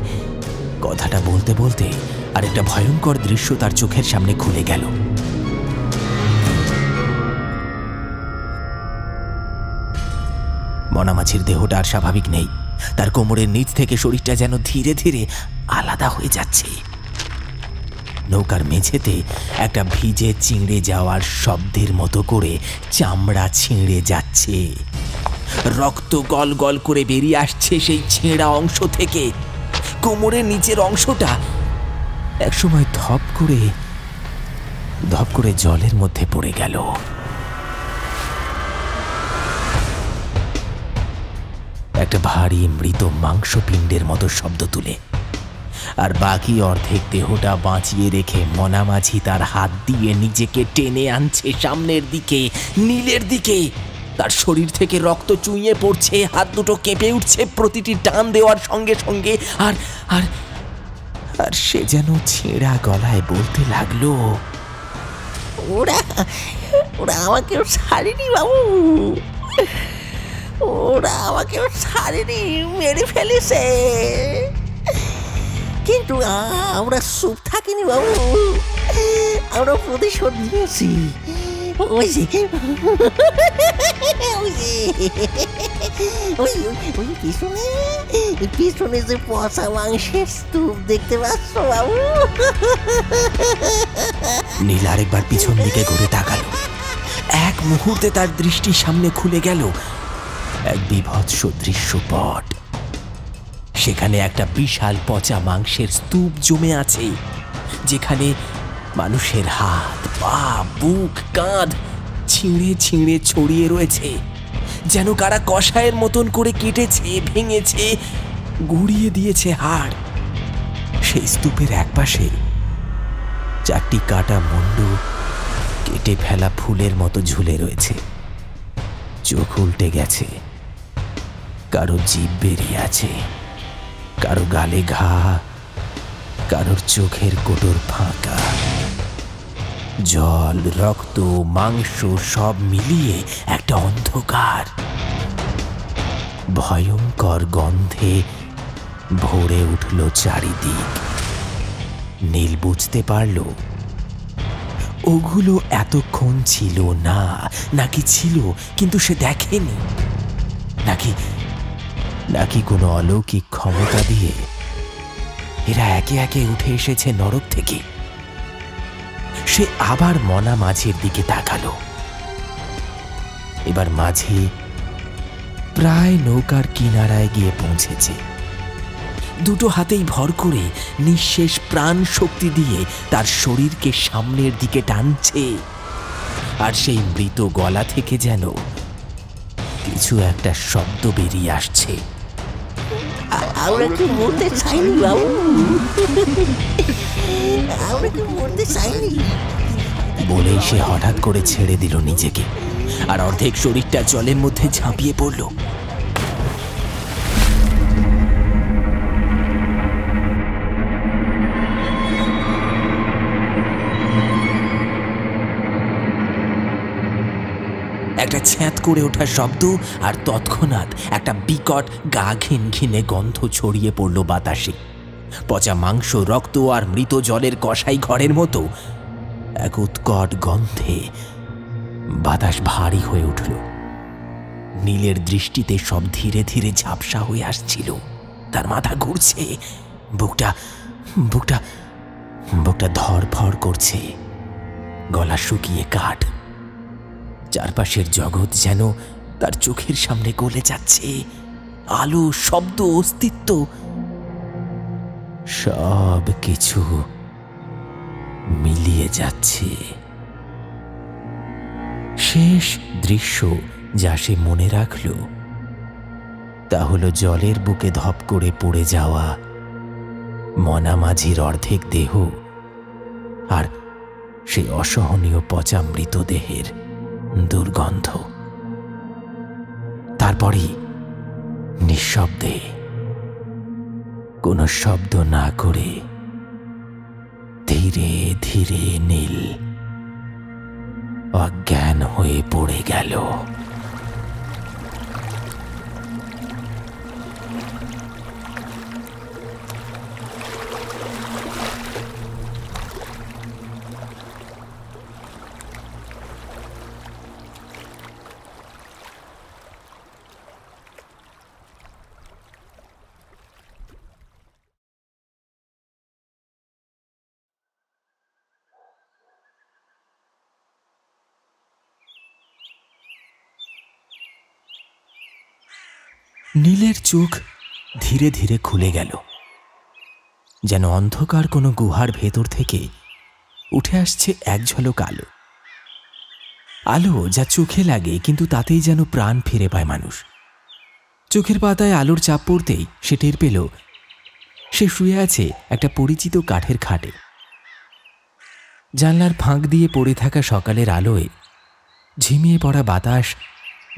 কথাটা বলতে বলতে আরেকটা ভয়ঙ্কর দৃশ্য তার চোখের সামনে খুলে গেল। মনা মাছির দেহটা আর স্বাভাবিক নেই। তার কোমরের নিচ থেকে শরীরটা যেন ধীরে ধীরে আলাদা হয়ে যাচ্ছে। নৌকার মেঝেতে একটা ভিজে চিঁড়ে যাওয়ার শব্দের মতো করে চামড়া ছিঁড়ে যাচ্ছে। রক্ত গল গল করে বেরিয়ে আসছে সেই ছেঁড়া অংশ থেকে। কোমরের নিচের অংশটা একসময় ধপ করে জলের মধ্যে পড়ে গেল। একটা ভারী মৃত মাংসপিণ্ডের মতো শব্দ তুলে, আর বাকি অর্ধেক দেহটা বাঁচিয়ে রেখে মনা মাঝি তার হাত দিয়ে নিজেকে টেনে আনছে সামনের দিকে, নীলের দিকে। তার শরীর থেকে রক্ত চুইয়ে পড়ছে, হাত দুটো কেঁপে উঠছে প্রতিটি টান দেওয়ার সঙ্গে সঙ্গে। আর আর আর সে যেন ছেঁড়া গলায় বলতে লাগলো, ওরা ওরা আমাকেও ছাড়েনি বাবু, ওরা আমাকেও ছাড়েনি, মেরে ফেলেছে। কিন্তু আমরা চুপ থাকিনি বাবু, আমরা প্রতিশোধ নিয়েছি। ওই যে ওই পিছনে পিছনে যে পচা মাংসের স্তূপ দেখতে পাচ্ছ বাবু। নীল আরেকবার পিছন দিকে ঘুরে তাকালো। এক মুহূর্তে তার দৃষ্টি সামনে খুলে গেল এক বিভৎস দৃশ্যপট। সেখানে একটা বিশাল পচা মাংসের স্তূপ জমে আছে, যেখানে মানুষের হাত, পা, বুক, কাঁধ ছিঁড়ে ছিঁড়ে ছড়িয়ে রয়েছে, যেন কারা কষায়ের মতন করে কেটেছে, ভেঙেছে, গুঁড়িয়ে দিয়েছে হাড়। সেই স্তূপের একপাশে 4টি কাটা মুন্ডু কেটে ফেলা ফুলের মতো ঝুলে রয়েছে। চোখ উল্টে গেছে, কারো জিভ বেরিয়ে আছে, কারো গালে ঘা, কারোর চোখের কোটর ফাঁকা। জল, রক্ত, মাংস সব মিলিয়ে একটা অন্ধকার। ভয়ঙ্কর গন্ধে ভরে উঠল চারিদিক। নীল বুঝতে পারল ওগুলো এতক্ষণ ছিল না, নাকি ছিল কিন্তু সে দেখেনি, নাকি কোনো অলৌকিক ক্ষমতা দিয়ে এরা একে একে উঠে এসেছে নরক থেকে। সে আবার মনা মাঝির দিকে তাকালো। এবার মাঝি প্রায় নৌকার কিনারায় গিয়ে পৌঁছেছে। দুটো হাতেই ভর করে নিঃশেষ প্রাণ শক্তি দিয়ে তার শরীরকে সামনের দিকে টানছে, আর সেই মৃত গলা থেকে যেন কিছু একটা শব্দ বেরিয়ে আসছে। আমরা কি মরতে চাইনি বাবু, আমরা কি মরতে চাইনি। বলেই সে হঠাৎ করে ছেড়ে দিল নিজেকে, আর অর্ধেক শরীরটা জলের মধ্যে ঝাঁপিয়ে পড়ল। একটা ছ্যাঁত করে ওঠা শব্দ, আর তৎক্ষণাৎ একটা বিকট গা ঘিনঘিনে গন্ধ ছড়িয়ে পড়ল বাতাসে। পচা মাংস, রক্ত আর মৃত জলের কষাই ঘরের মতো এক উৎকট গন্ধে বাতাস ভারী হয়ে উঠল। নীলের দৃষ্টিতে সব ধীরে ধীরে ঝাপসা হয়ে আসছিল। তার মাথা ঘুরছে, বুকটা বুকটা বুকটা ধড়ফড় করছে, গলা শুকিয়ে কাঠ। চারপাশের জগৎ যেন তার চোখের সামনে গলে যাচ্ছে। আলো, শব্দ, অস্তিত্ব সব কিছু মিলিয়ে যাচ্ছে। শেষ দৃশ্য যা সে মনে রাখল তা হলো জলের বুকে ধপ করে পড়ে যাওয়া মনা মাঝির অর্ধেক দেহ, আর সেই অসহনীয় পচা মৃতদেহের দুর্গন্ধ। তারপরই নিঃশব্দে, কোনো শব্দ না করে ধীরে ধীরে নীল অজ্ঞান হয়ে পড়ে গেল। নীলের চোখ ধীরে ধীরে খুলে গেল, যেন অন্ধকার কোনো গুহার ভেতর থেকে উঠে আসছে এক ঝলক আলো। আলো যা চোখে লাগে, কিন্তু তাতেই যেন প্রাণ ফিরে পায় মানুষ। চোখের পাতায় আলোর চাপ পড়তেই সে টের পেল সে শুয়ে আছে একটা পরিচিত কাঠের খাটে। জানলার ফাঁক দিয়ে পড়ে থাকা সকালের আলোয় ঝিমিয়ে পড়া বাতাস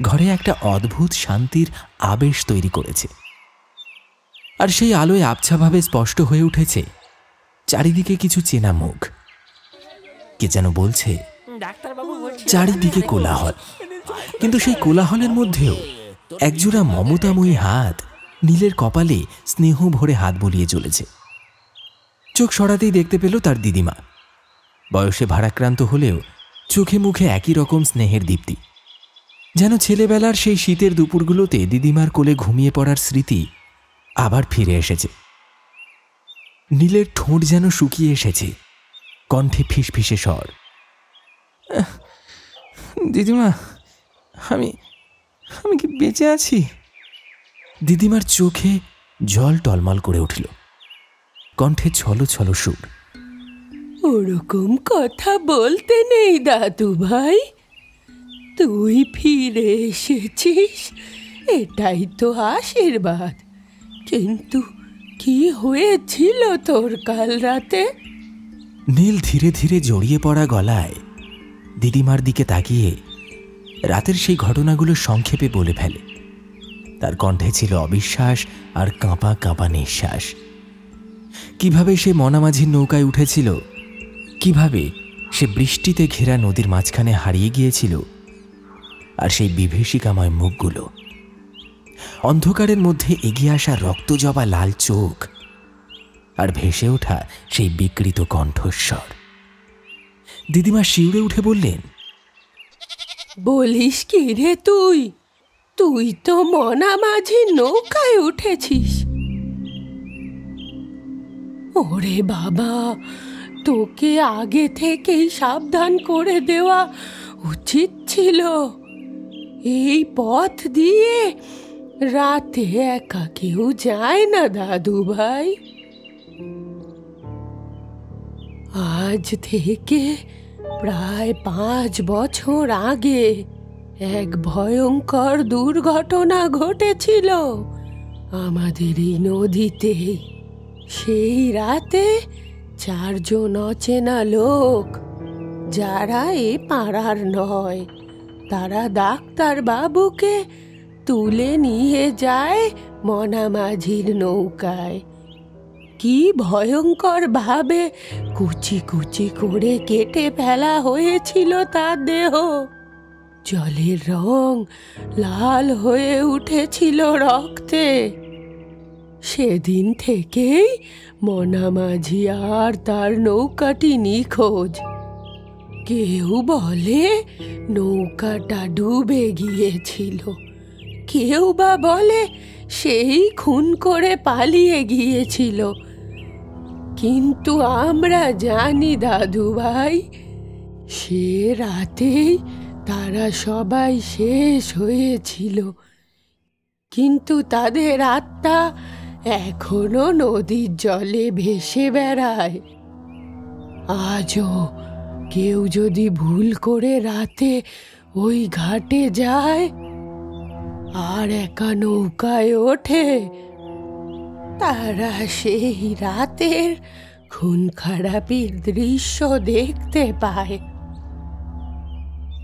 ঘরে একটা অদ্ভুত শান্তির আবেশ তৈরি করেছে। আর সেই আলোয় আবছাভাবে স্পষ্ট হয়ে উঠেছে চারিদিকে কিছু চেনা মুখ। কে যেন বলছে, চারিদিকে কোলাহল, কিন্তু সেই কোলাহলের মধ্যেও একজোড়া মমতাময়ী হাত নীলের কপালে স্নেহ ভরে হাত বুলিয়ে চলেছে। চোখ সরাতেই দেখতে পেল তার দিদিমা। বয়সে ভারাক্রান্ত হলেও চোখে মুখে একই রকম স্নেহের দীপ্তি, যেন ছেলেবেলার সেই শীতের দুপুরগুলোতে দিদিমার কোলে ঘুমিয়ে পড়ার স্মৃতি আবার ফিরে এসেছে। নীলের ঠোঁট যেন শুকিয়ে এসেছে, কণ্ঠে ফিসফিসে স্বর, দিদিমা, আমি আমি কি বেঁচে আছি? দিদিমার চোখে জল টলমল করে উঠল, কণ্ঠে ছলো ছলো সুর। ওরকম কথা বলতে নেই দাদু ভাই, তুই ফিরে এসেছিস এটাই তো আশীর্বাদ। কিন্তু কি হয়েছিল তোর কাল রাতে? নীল ধীরে ধীরে জড়িয়ে পড়া গলায় দিদিমার দিকে তাকিয়ে রাতের সেই ঘটনাগুলো সংক্ষেপে বলে ফেলে। তার কণ্ঠে ছিল অবিশ্বাস আর কাঁপা কাঁপা নিঃশ্বাস। কিভাবে সে মনামাঝির নৌকায় উঠেছিল, কিভাবে সে বৃষ্টিতে ঘেরা নদীর মাঝখানে হারিয়ে গিয়েছিল, আর সেই বিভীষিকাময় মুখগুলো, অন্ধকারের মধ্যে এগিয়ে আসা রক্তজবা লাল চোখ, আর ভেসে ওঠা সেই বিকৃত কণ্ঠস্বর। দিদিমা শিউরে উঠে বললেন, বলিস কি রে তুই? তুই তো মনামাঝির নৌকায় উঠেছিস? ওরে বাবা, তোকে আগে থেকেই সাবধান করে দেওয়া উচিত ছিল। এই পথ দিয়ে রাতে একা কেউ যায় না দাদু ভাই। আজ থেকে প্রায় 5 বছর আগে এক ভয়ঙ্কর দুর্ঘটনা ঘটেছিল আমাদের এই নদীতে। সেই রাতে 4 জন অচেনা লোক, যারা এ পাড়ার নয়, তারা ডাক্তার বাবুকে তুলে নিয়ে যায় মনামাঝির নৌকায়। কি ভয়ঙ্কর ভাবে কুচি কুচি করে কেটে ফেলা হয়েছিল তার দেহ। জলের রং লাল হয়ে উঠেছিল রক্তে। সেদিন থেকেই মনামাঝি আর তার নৌকাটি নিখোঁজ। কেউ বলে নৌকাটা ডুবে গিয়েছিল, কেউ বা বলে সেই খুন করে পালিয়ে গিয়েছিল। কিন্তু আমরা জানি দাদু ভাই, সে রাতেই তারা সবাই শেষ হয়েছিল। কিন্তু তাদের আত্মা এখনো নদীর জলে ভেসে বেড়ায়। আজও কেউ যদি ভুল করে রাতে ওই ঘাটে যায় আর একা নৌকায় ওঠে, তারা সেই রাতের খুন খারাপির দৃশ্য দেখতে পায়।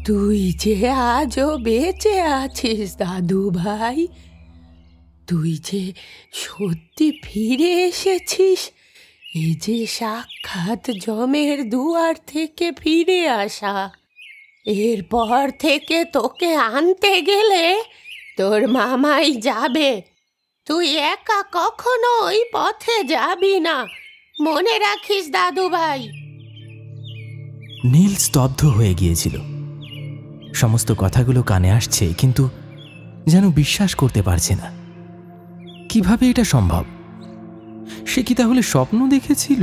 তুই যে আজও বেঁচে আছিস দাদু ভাই, তুই যে সত্যি ফিরে এসেছিস, এ যে সাক্ষাৎ যমের দুয়ার থেকে ফিরে আসা। এরপর থেকে তোকে আনতে গেলে তোর মামাই যাবে। তুই একা কখনো ওই পথে যাবি না, মনে রাখিস দাদু ভাই। নীল স্তব্ধ হয়ে গিয়েছিল। সমস্ত কথাগুলো কানে আসছে, কিন্তু যেন বিশ্বাস করতে পারছে না। কিভাবে এটা সম্ভব? সে কি তাহলে স্বপ্ন দেখেছিল?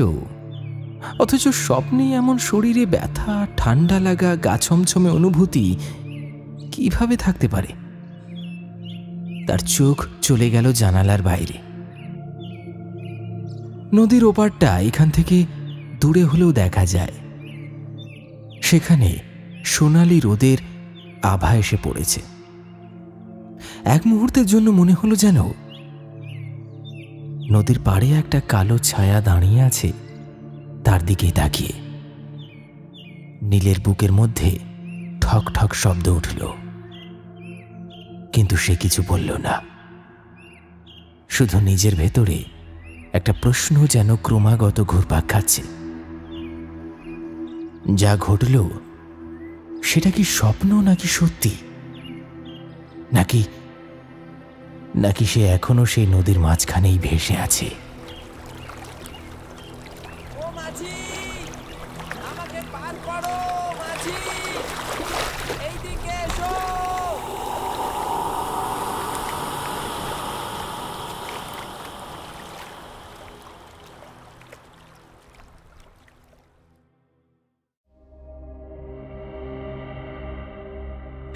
অথচ স্বপ্নে এমন শরীরে ব্যথা, ঠান্ডা লাগা, গা ছমছমে অনুভূতি কিভাবে থাকতে পারে? তার চোখ চলে গেল জানালার বাইরে। নদীর ওপারটা এখান থেকে দূরে হলেও দেখা যায়। সেখানে সোনালি রোদের আভা এসে পড়েছে। এক মুহূর্তের জন্য মনে হলো যেন নদীর পাড়ে একটা কালো ছায়া দাঁড়িয়ে আছে তার দিকেই তাকিয়ে। নীলের বুকের মধ্যে ঠক ঠক শব্দ উঠল, কিন্তু সে কিছু বলল না। শুধু নিজের ভেতরে একটা প্রশ্ন যেন ক্রমাগত ঘুরপাক খাচ্ছে। যা ঘটল সেটা কি স্বপ্ন নাকি সত্যি, নাকি সে এখনো সেই নদীর মাঝখানেই ভেসে আছে?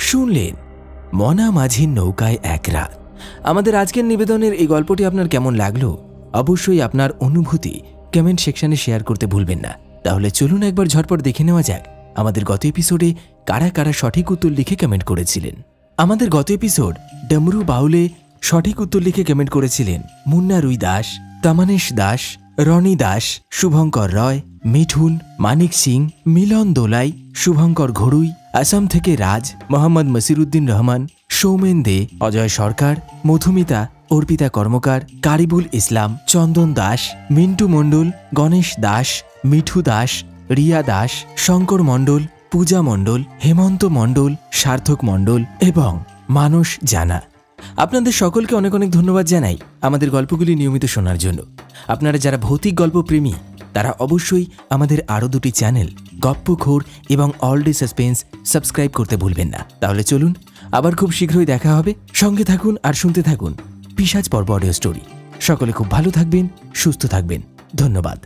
শুনলেন মনা মাঝির নৌকায় এক রাত। আমাদের আজকের নিবেদনের এই গল্পটি আপনার কেমন লাগলো অবশ্যই আপনার অনুভূতি কমেন্ট সেকশনে শেয়ার করতে ভুলবেন না। তাহলে চলুন একবার ঝটপট দেখে নেওয়া যাক আমাদের গত এপিসোডে কারা কারা সঠিক উত্তর লিখে কমেন্ট করেছিলেন। আমাদের গত এপিসোড ডমরু বাউলে সঠিক উত্তর লিখে কমেন্ট করেছিলেন মুন্না রুই দাস, তামানেশ দাস, রনি দাস, শুভঙ্কর রয়, মিঠুন, মানিক সিং, মিলন দোলাই, শুভঙ্কর ঘড়ুই, আসাম থেকে রাজ, মোহাম্মদ মসিরুদ্দিন রহমান, সৌমেন দে, অজয় সরকার, মধুমিতা, অর্পিতা কর্মকার, কারিবুল ইসলাম, চন্দন দাস, মিন্টু মণ্ডল, গণেশ দাস, মিঠু দাস, রিয়া দাস, শঙ্কর মণ্ডল, পূজা মণ্ডল, হেমন্ত মণ্ডল, সার্থক মণ্ডল এবং মানস জানা। আপনাদের সকলকে অনেক অনেক ধন্যবাদ জানাই আমাদের গল্পগুলি নিয়মিত শোনার জন্য। আপনারা যারা ভৌতিক গল্প প্রেমী তারা অবশ্যই আমাদের আরও দুটি চ্যানেল গপ্পখোর এবং অল ডে সাসপেন্স সাবস্ক্রাইব করতে ভুলবেন না। তাহলে চলুন আবার খুব শীঘ্রই দেখা হবে। সঙ্গে থাকুন আর শুনতে থাকুন পিশাচ পর্ব অডিও স্টোরি। সকলে খুব ভালো থাকবেন, সুস্থ থাকবেন। ধন্যবাদ।